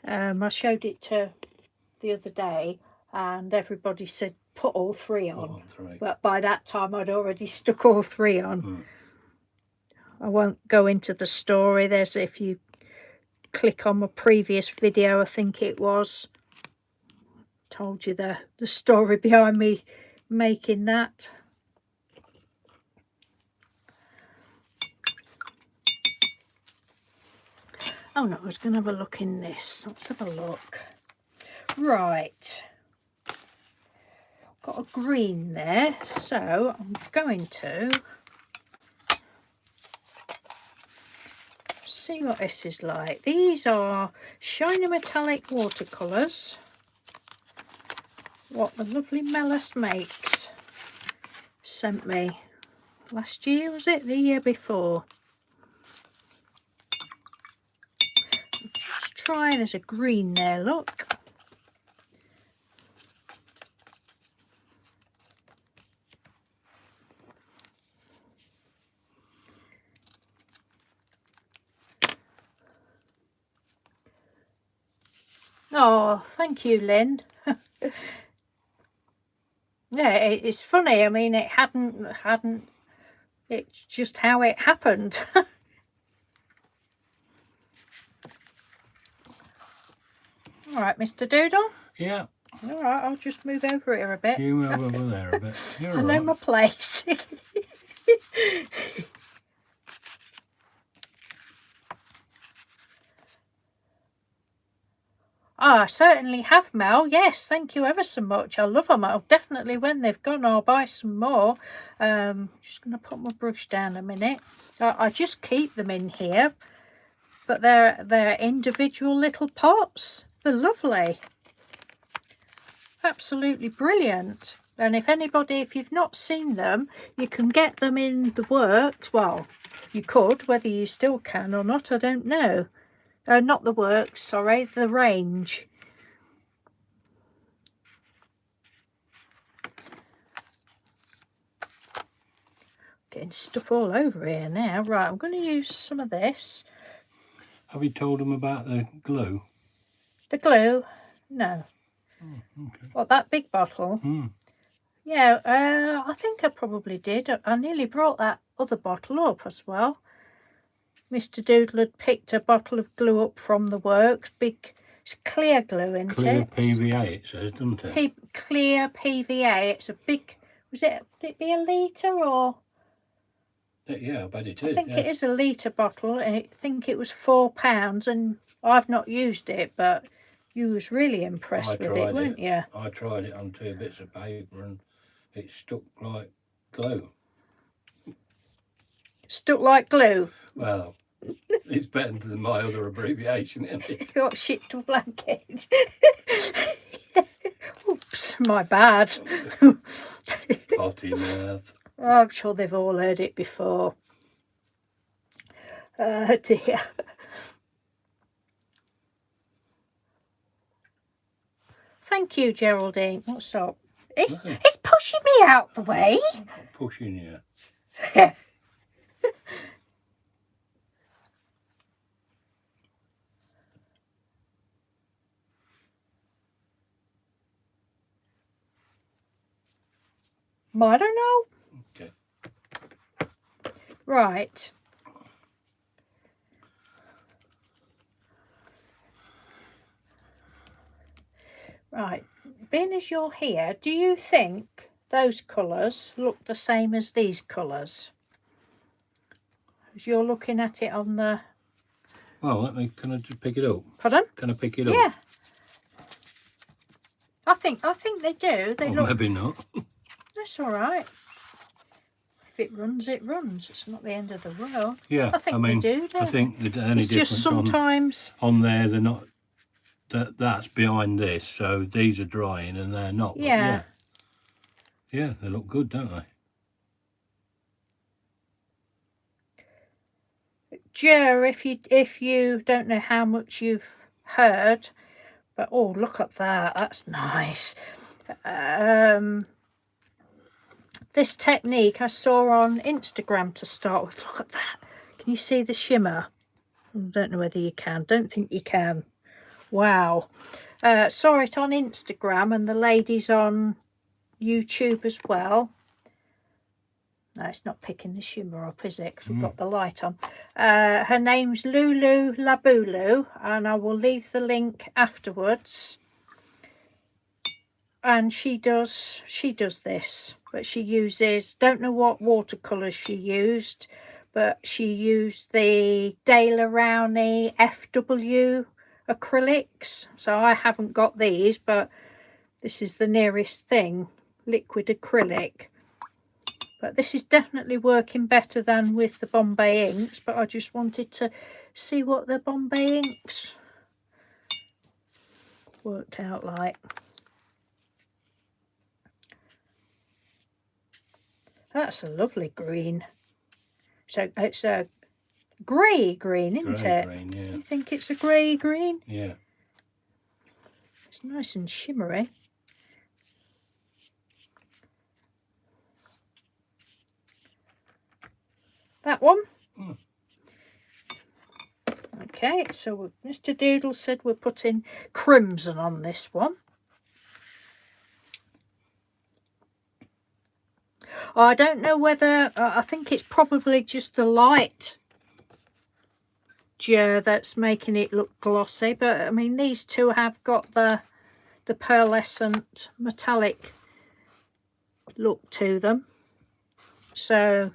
I showed it to the other day and everybody said put all three on. Put on 3. But by that time I'd already stuck all 3 on. I won't go into the story. There's, if you click on my previous video, I think it was, told you the story behind me making that. Oh no, I was going to have a look in this. Let's have a look. Right. Got a green there, so I'm going to see what this is like. These are shiny metallic watercolours. What the lovely Mellis Makes sent me last year, was it? The year before. Just try, there's a green there, look. Oh, thank you, Lynn. Yeah, it's funny. I mean, it hadn't. It's just how it happened. All right, Mr. Doodle. Yeah. All right, I'll just move over here a bit. You move over there a bit. You're I know my place. I certainly have, Mel. Yes, thank you ever so much. I love them. I'll definitely, when they've gone, I'll buy some more. Just going to put my brush down a minute. I just keep them in here, but they're individual little pots. They're lovely. Absolutely brilliant. And if you've not seen them, you can get them in the works. Well, you could, whether you still can or not, I don't know. Not the works, sorry, the range. Getting stuff all over here now. Right, I'm going to use some of this. Have you told them about the glue? The glue? No. Oh, okay. What, that big bottle? Yeah, I think I probably did. I nearly brought that other bottle up as well. Mr. Doodle had picked a bottle of glue up from the works. Big, it's clear glue, isn't it? Clear PVA, it says, doesn't it? Clear PVA. It's a big, would it be a litre or? Yeah, I bet it is. I think it is a litre bottle, and I think it was £4, and I've not used it, but you was really impressed with it, weren't you? I tried it on 2 bits of paper and it stuck like glue. Stuck like glue? Well, it's better than my other abbreviation, isn't it? What, shit to blanket? Oops, my bad. Potty mouth. I'm sure they've all heard it before. Oh dear. Thank you, Geraldine. What's up? It's pushing me out the way. I'm not pushing you. I don't know. Okay. Right. Right. Being as you're here, do you think those colours look the same as these colours? As you're looking at it on the... Well, can I just pick it up? Pardon? Can I pick it up? Yeah. I think they do. They look... Maybe not. That's all right. If it runs, it runs. It's not the end of the world. Yeah, I think they do, don't I think the only it's just difference sometimes... on there, they're not... That's behind this, so these are drying and they're not. Yeah. Yeah, they look good, don't they? Joe, if you don't know how much you've heard, but oh, look at that. That's nice. This technique I saw on Instagram to start with. Look at that. Can you see the shimmer? I don't know whether you can. Don't think you can. Wow. Saw it on Instagram, and the ladies on YouTube as well. No, it's not picking the shimmer up, is it? Because we've got the light on. Her name's Lulu Labulu, and I will leave the link afterwards. And she does this, but she uses, don't know what watercolours she used, but she used the Daler Rowney FW acrylics. So I haven't got these, but this is the nearest thing, liquid acrylic. But this is definitely working better than with the Bombay inks, but I just wanted to see what the Bombay inks worked out like. That's a lovely green. So it's a grey green, isn't it? Green, yeah. You think it's a grey green? Yeah. It's nice and shimmery. That one? Mm. Okay, so Mr. Doodle said we're putting crimson on this one. I don't know whether, I think it's probably just the light that's making it look glossy, but I mean these two have got the pearlescent metallic look to them. So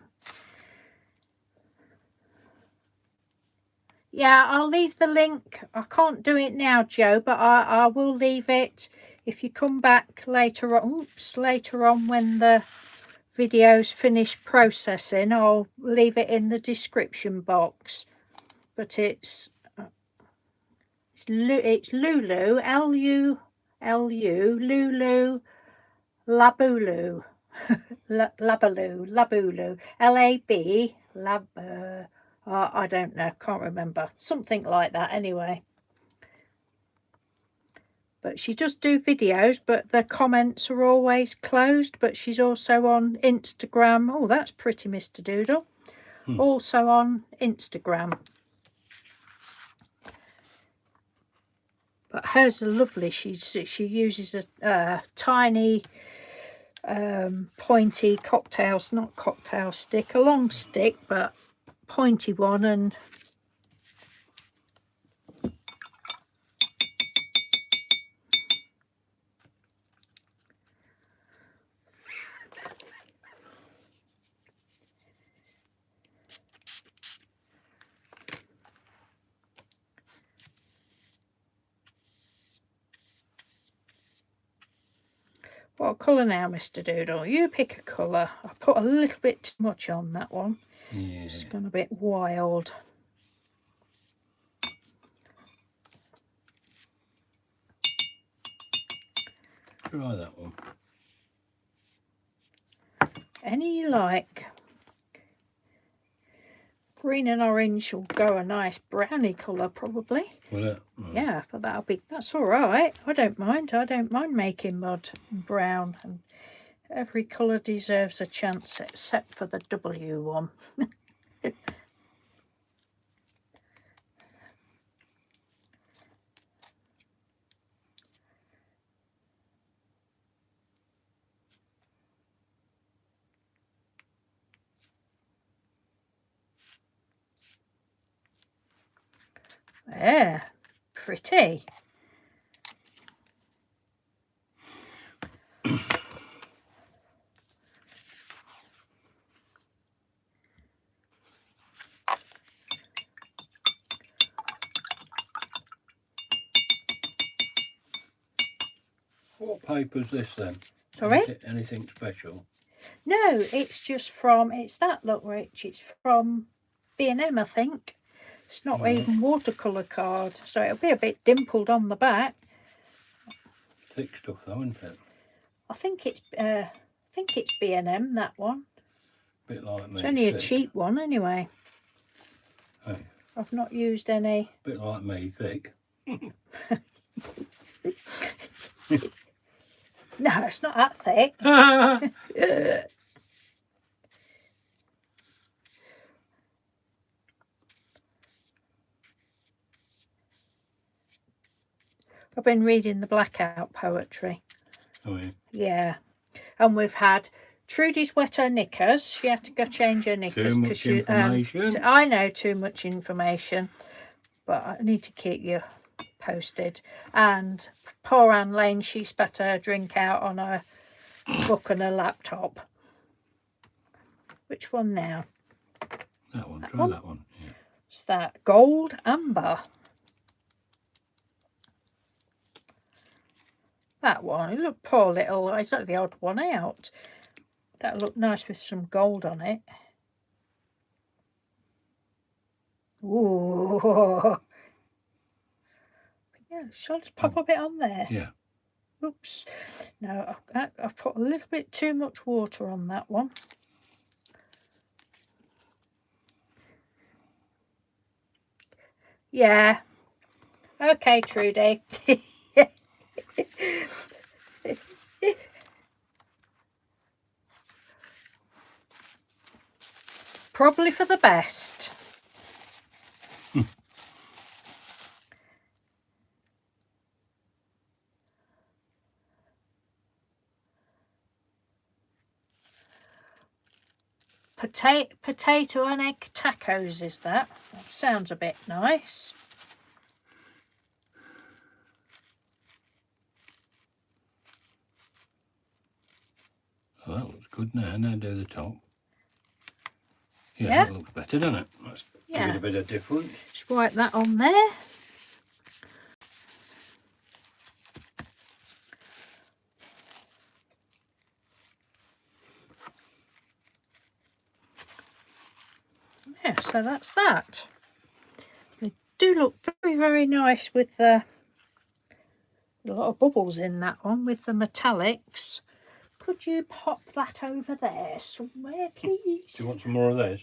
yeah, I'll leave the link. I can't do it now, Joe, but I will leave it if you come back later on. Oops, later on when the video's finished processing, I'll leave it in the description box. But it's Lulu, L-U-L-U, Lulu Labulu, Labulu, L-A-B, I don't know, can't remember, something like that anyway. But she does do videos, but the comments are always closed. But she's also on Instagram. Oh, that's pretty, Mr. Doodle. Also on Instagram. But hers are lovely. She uses a tiny pointy not cocktail stick, a long stick, but pointy one, and what colour now, Mr. Doodle? You pick a colour. I put a little bit too much on that one. Yeah. It's gone a bit wild. Try that one. Any you like. Green and orange will go a nice browny colour probably. Will it? Oh. Yeah, but that's all right. I don't mind making mud and brown, and every colour deserves a chance except for the W one. Yeah, pretty. What paper's this then? Sorry? Anything special? No, it's just from, it's that, look, Rich, it's from B&M, I think. It's not even watercolour card, so it'll be a bit dimpled on the back. Thick stuff though, isn't it? I think it's B&M, that one. Bit like me. It's only thick. a cheap one anyway. Hey, I've not used any. bit like me, thick. No, it's not that thick. I've been reading the Blackout poetry. Oh yeah. Yeah. And we've had Trudy's wet her knickers. She had to go change her knickers. Too much information. I know, too much information. But I need to keep you posted. And poor Anne Lane, she spat her drink out on her book and her laptop. Which one now? That one. Try one? that one. Yeah. It's that gold amber. That one, it looked poor little, it's like the odd one out. That looked nice with some gold on it. Ooh. Yeah, shall I just pop a bit on there? Yeah. Oops. No, I've put a little bit too much water on that one. Yeah. Okay, Trudy. Probably for the best. Potato and egg tacos, is that? That sounds a bit nice. Oh, that looks good now. Now do the top. Yeah, Yeah. that looks better, doesn't it? Let's give it a bit of difference. Just write that on there. Yeah, so that's that. They do look very, very nice with a lot of bubbles in that one with the metallics. Could you pop that over there somewhere, please? Do you want some more of this?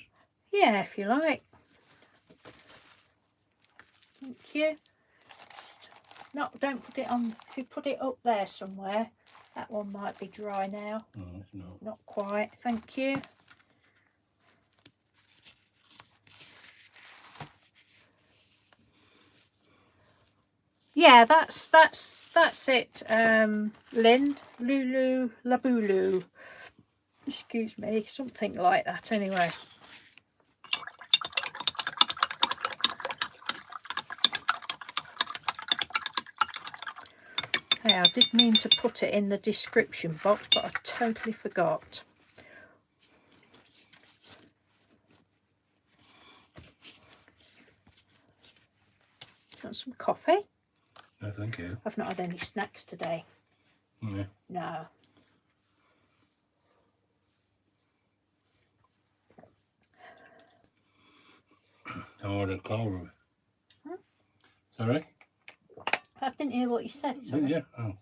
Yeah, if you like. Thank you. No, don't put it on. If you put it up there somewhere, that one might be dry now. No, it's not. Not quite. Thank you. Yeah, that's it. Lynn, Lulu, Labulu. Excuse me, something like that. Anyway. Hey, I did mean to put it in the description box, but I totally forgot. Want some coffee? No, thank you. I've not had any snacks today. Yeah. No. I ordered cold. Sorry? I didn't hear what you said. Sorry. Yeah. Oh.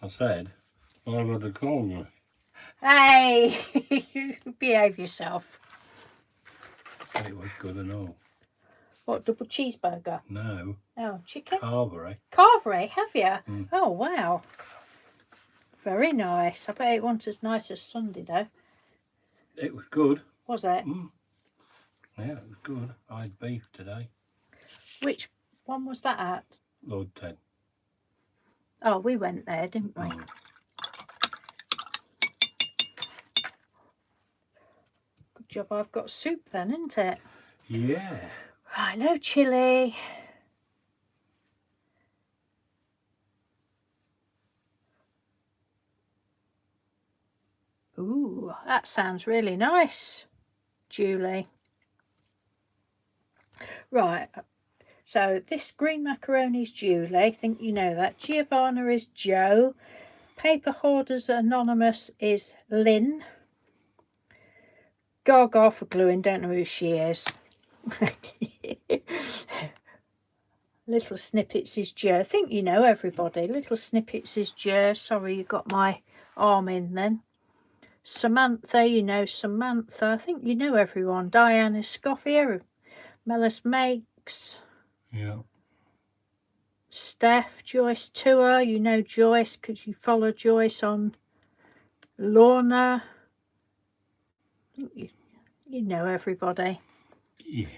I said, I ordered cold. Hey, behave yourself. It was good and all. What, double cheeseburger? No. Oh, chicken? Carvery. Carvery, have you? Mm. Oh, wow. Very nice. I bet it wasn't as nice as Sunday, though. It was good. Was it? Mm. Yeah, it was good. I had beef today. Which one was that at? Lord Ted. Oh, we went there, didn't we? Mm. Good job I've got soup then, isn't it? Yeah. Right, no chilli. Ooh, that sounds really nice, Julie. Right, so this green macaroni is Julie. I think you know that. Giovanna is Joe. Paper Hoarders Anonymous is Lynn. Gaga for gluing, don't know who she is. Little Snippets is Joe. I think you know everybody. Little Snippets is Joe. Sorry, you got my arm in then. Samantha, you know Samantha. I think you know everyone. Diana Scoffia. Melis Makes. Yeah. Steph, Joyce Tour. You know Joyce because you follow Joyce on Lorna. I think you know everybody. Yeah.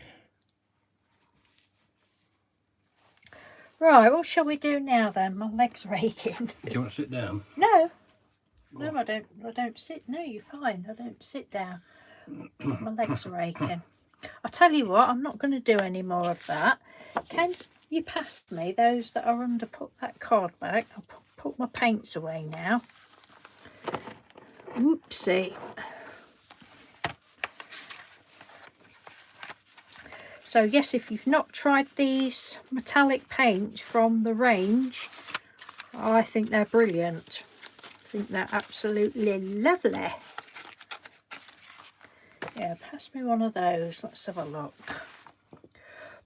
Right, what shall we do now then? My leg's raking. Do you want to sit down? No. No, I don't sit. No, you're fine. I don't sit down. My legs are aching. I'll tell you what, I'm not going to do any more of that. Can you pass me those that are under? Put that card back. I'll put my paints away now. Oopsie. So yes, if you've not tried these metallic paints from the range, I think they're brilliant. I think they're absolutely lovely. Yeah, pass me one of those. Let's have a look.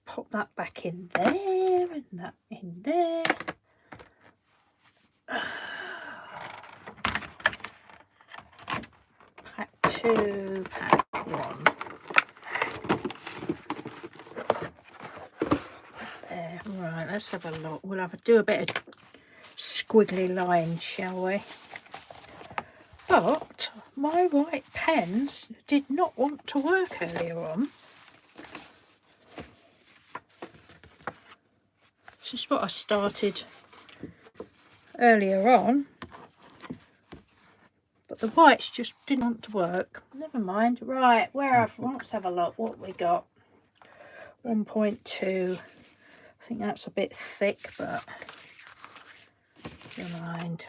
Pop that back in there and that in there. Pack 2, pack 1. There. Right, let's have a look. We'll do a bit of squiggly lines, shall we? But my white pens did not want to work earlier on. This is what I started earlier on. But the whites just didn't want to work. Never mind. Right, let's have a look what we got. 1.2. I think that's a bit thick, but never mind.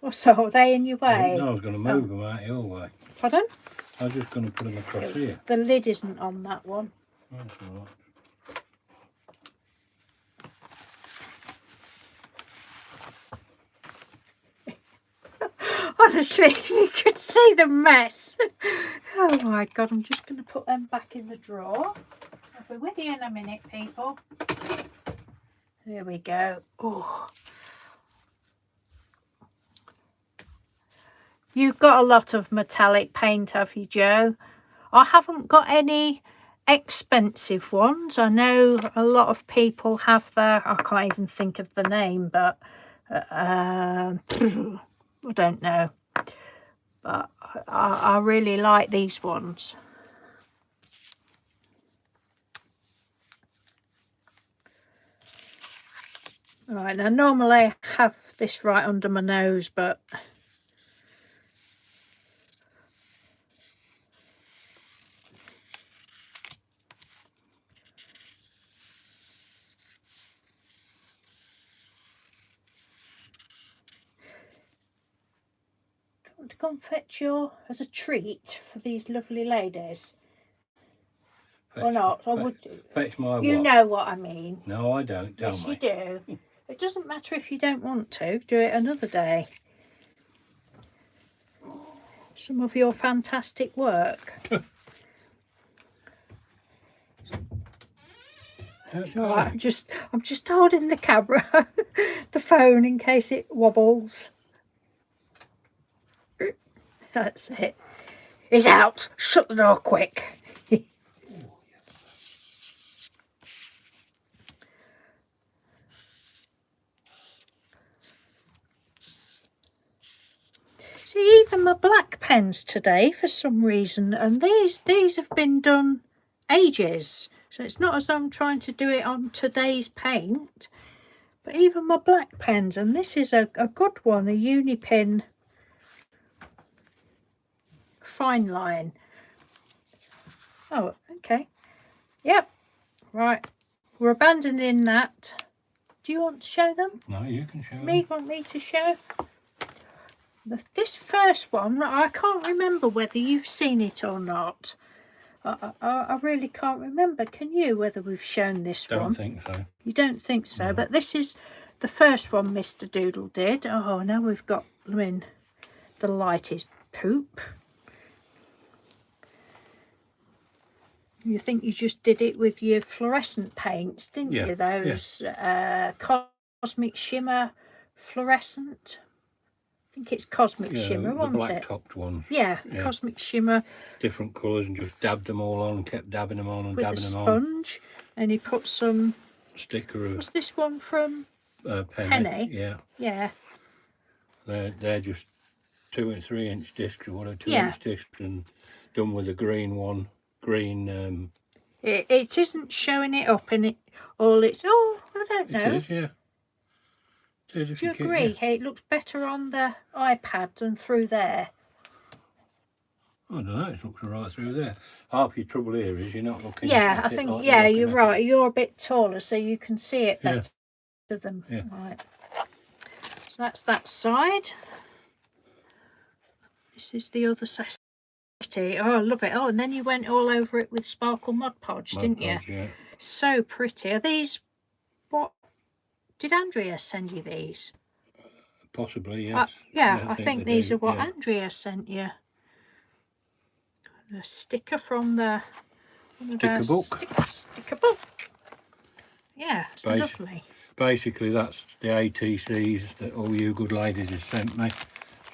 Well, so are they in your way? No, I was going to move them out your way. Pardon? I was just going to put them across here. The lid isn't on that one. That's all right. Honestly, you could see the mess. Oh my God, I'm just going to put them back in the drawer. I'll be with you in a minute, people. There we go. Oh. You've got a lot of metallic paint, have you, Joe? I haven't got any expensive ones. I know a lot of people have their, I can't even think of the name, but I don't know. But I really like these ones. Right, now normally I have this right under my nose, but to go and fetch your as a treat for these lovely ladies, or not? Or would you? Fetch my You what? know what I mean. No, I don't. Tell Yes, me. you do. It doesn't matter if you don't want to. Do it another day. Some of your fantastic work. That's All all right, right. I'm just holding the camera, the phone, in case it wobbles. That's it. It's out. Shut the door quick. See, even my black pens today, for some reason, and these have been done ages. So it's not as though I'm trying to do it on today's paint. But even my black pens, and this is a good one, a Unipin fine line. Oh, okay. Yep. Right. We're abandoning that. Do you want to show them? No, you can show Me? them. Want me to show? This first one, I can't remember whether you've seen it or not. I really can't remember. Can you, whether we've shown this one? Don't think so. You don't think so? No. But this is the first one Mr. Doodle did. Oh, now we've got, I mean, the light is poop. You think you just did it with your fluorescent paints, didn't you? Those Cosmic Shimmer fluorescent. I think it's Cosmic Shimmer, the wasn't black it? topped ones. Yeah, Cosmic Shimmer. Different colours, and just dabbed them all on, kept dabbing them on and With dabbing a them on. sponge. And he put some... Sticker of... Was this one from Penny? Yeah. Yeah. They're just 2 and 3 inch discs, or what, 2-inch discs, and done with a green one. Green... It isn't showing it up in it all. It's... Oh, I don't know. It is, yeah. It is. Do you agree? Hey, it looks better on the iPad than through there. I don't know, it looks right through there. Half your trouble here is you're not looking Yeah, at I think, like yeah, you're you're looking at right. You're a bit taller, so you can see it better than... Yeah. Right. So that's that side. This is the other side. Oh, I love it. Oh, and then you went all over it with sparkle Mod Podge, didn't you? Yeah. So pretty. Are these... What... Did Andrea send you these? Possibly, yes. I think these do, are what Andrea sent you. A sticker from the... Sticker book. Sticker book. Yeah, it's lovely. Basically, that's the ATCs that all you good ladies have sent me.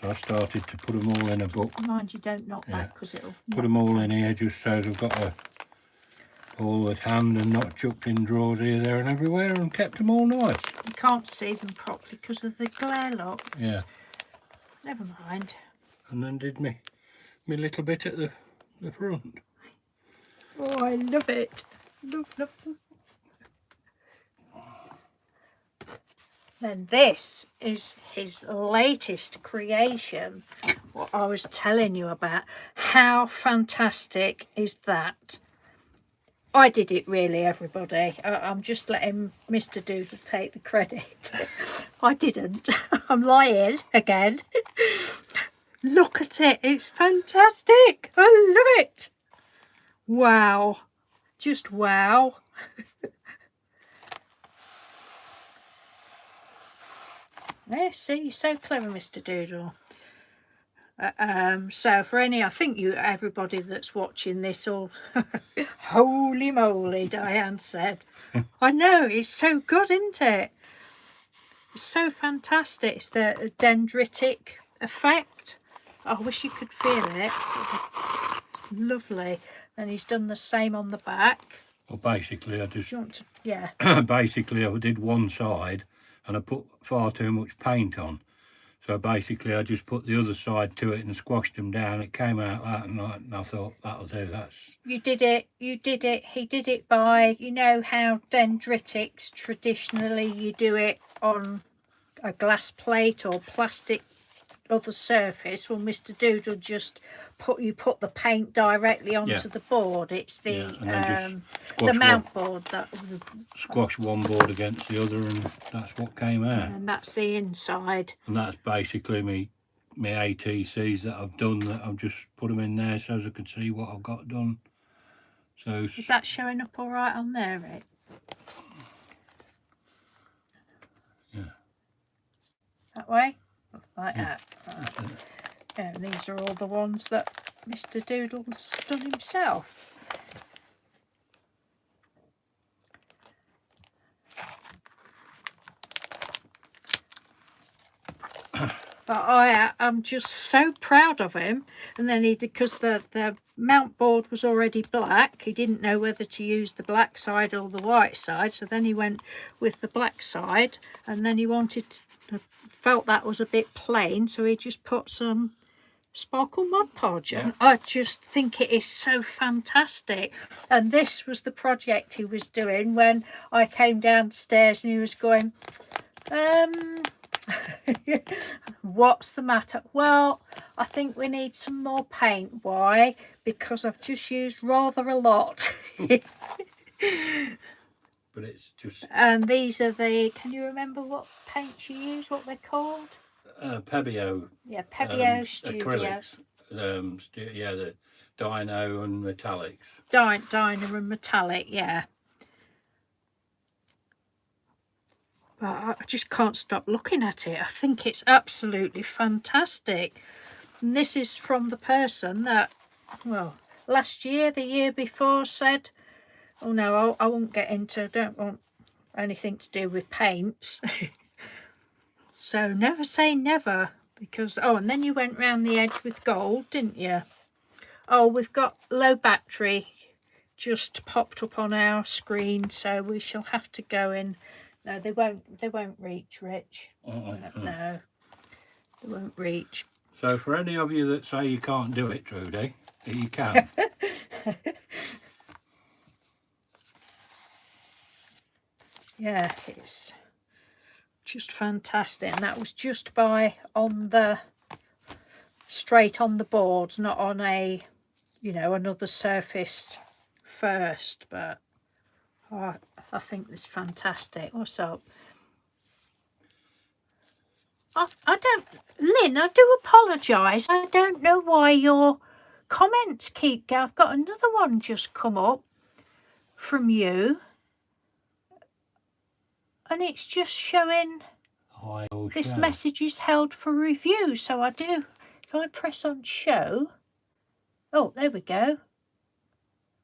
So I started to put them all in a book. Mind you don't knock that, because it'll... Put them all in here just so they've got all at hand and not chucked in drawers here, there and everywhere, and kept them all nice. You can't see them properly because of the glare locks. Yeah. Never mind. And then did me little bit at the front. Oh, I love it. Love. Then this is his latest creation, what I was telling you about. How fantastic is that? I did it, really, everybody. I'm just letting Mr. Doodle take the credit. I didn't. I'm lying again. Look at it. It's fantastic. I love it. Wow. Just wow. Yeah, see, you're so clever, Mr. Doodle. So for I think everybody that's watching this all, holy moly, Diane said. I know, it's so good, isn't it? It's so fantastic. It's the dendritic effect. I wish you could feel it. It's lovely. And he's done the same on the back. Well, basically, I just... Yeah. Basically, I did one side and I put far too much paint on. So basically, I just put the other side to it and squashed them down. It came out that, and I thought, that'll do. That's... You did it. He did it by, you know how dendritics, traditionally, you do it on a glass plate or plastic other surface. Well, Mr. Doodle just put the paint directly onto the board. It's the mount board that squash one board against the other, and that's what came out. And that's the inside. And that's basically me ATCs that I've done. That I've just put them in there so as I can see what I've got done. So is that showing up all right on there, Rick? Yeah. That way. Like that. Right. And these are all the ones that Mr. Doodle's done himself. But I'm just so proud of him. And then he did, because the mount board was already black, he didn't know whether to use the black side or the white side, so then he went with the black side, and then he felt that was a bit plain, so he just put some sparkle Mod Podge. And I just think it is so fantastic. And this was the project he was doing when I came downstairs, and he was going, What's the matter? Well, I think we need some more paint. Why? Because I've just used rather a lot. But it's just And these are the, can you remember what paints you use, what they're called? Pebeo. Yeah, Pebeo Studio. Acrylics. Yeah, the Dino and Metallics. Dino and Metallic, yeah. But I just can't stop looking at it. I think it's absolutely fantastic. And this is from the person that, well, last year, the year before said, oh no, I won't get into, I don't want anything to do with paints. So never say never, because, oh, and then you went round the edge with gold, didn't you? Oh, we've got low battery just popped up on our screen, so we shall have to go in. No, they won't reach, Rich. No, they won't reach. So for any of you that say you can't do it, Trudy, you can. Yeah, it's just fantastic. And that was just by on the straight on the board, not on a, you know, another surface first. But I think it's fantastic. What's up? I don't, Lynn, I do apologise. I don't know why your comments keep going. I've got another one just come up from you. And it's just showing this message is held for review. So I do, if I press on show. Oh, there we go.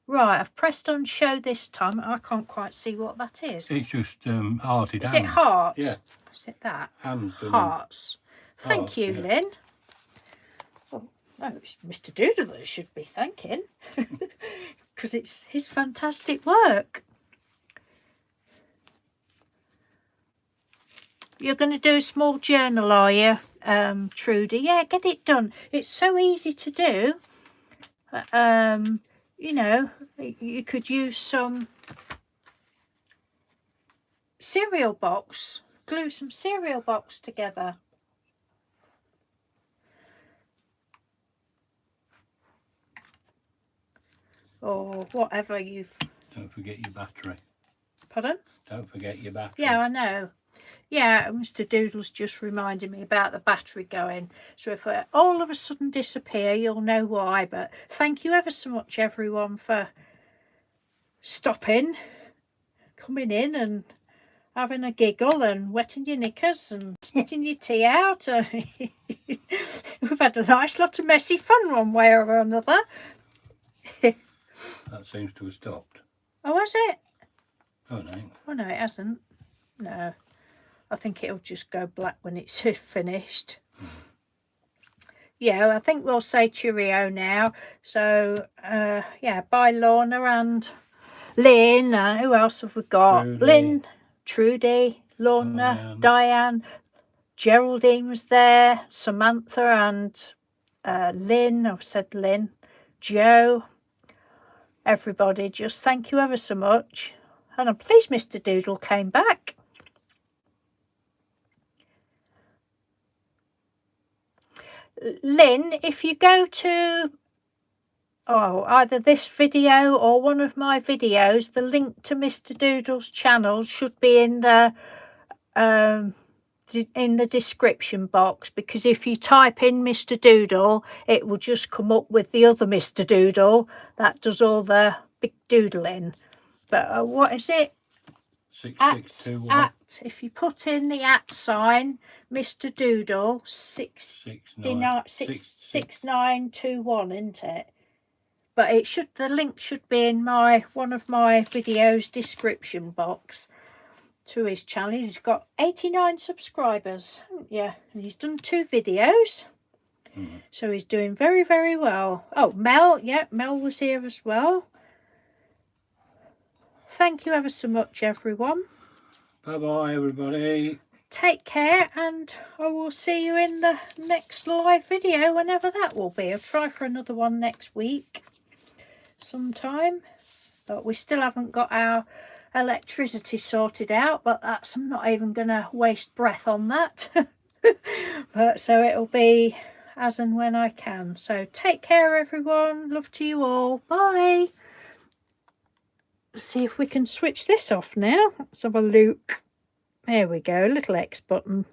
Right, I've pressed on show this time. I can't quite see what that is. It's just hearted Is hands. it hearts? Yeah. Is it that? Hands. Hearts. Thank you, yeah. Lynn. Oh, no, it's Mr. Doodle that I should be thanking. Because it's his fantastic work. You're going to do a small journal, are you, Trudy? Yeah, get it done. It's so easy to do. You know, you could use some cereal box, glue some cereal box together. Or whatever you've... Don't forget your battery. Pardon? Don't forget your battery. Yeah, I know. Yeah, Mr. Doodle's just reminded me about the battery going. So if I all of a sudden disappear, you'll know why. But thank you ever so much, everyone, for stopping, coming in and having a giggle and wetting your knickers and spitting your tea out. We've had a nice lot of messy fun one way or another. That seems to have stopped. Oh, has it? Oh, no. Oh, no, it hasn't. No. I think it'll just go black when it's finished. Yeah, I think we'll say cheerio now. So, yeah, bye, Lorna and Lynn. Who else have we got? Trudy. Lynn, Trudy, Lorna, Diane. Geraldine was there. Samantha and Lynn. I've said Lynn. Joe. Everybody, just thank you ever so much. And I'm pleased Mr. Doodle came back. Lynn, if you go to either this video or one of my videos, the link to Mr. Doodle's channel should be in the description box, because if you type in Mr. Doodle, it will just come up with the other Mr. Doodle that does all the big doodling. But what is it? 6621. If you put in the @ sign, Mr. Doodle 6921, isn't it? But it should, the link should be in one of my videos description box to his channel. He's got 89 subscribers, haven't you? And he's done 2 videos. So he's doing very, very well. Oh, Mel, yeah, Mel was here as well. Thank you ever so much, everyone. Bye-bye, everybody. Take care, and I will see you in the next live video, whenever that will be. I'll try for another one next week sometime. But we still haven't got our electricity sorted out, but that's, I'm not even going to waste breath on that. But so it'll be as and when I can. So take care, everyone. Love to you all. Bye. Let's see if we can switch this off now. Let's have a look. There we go, little X button.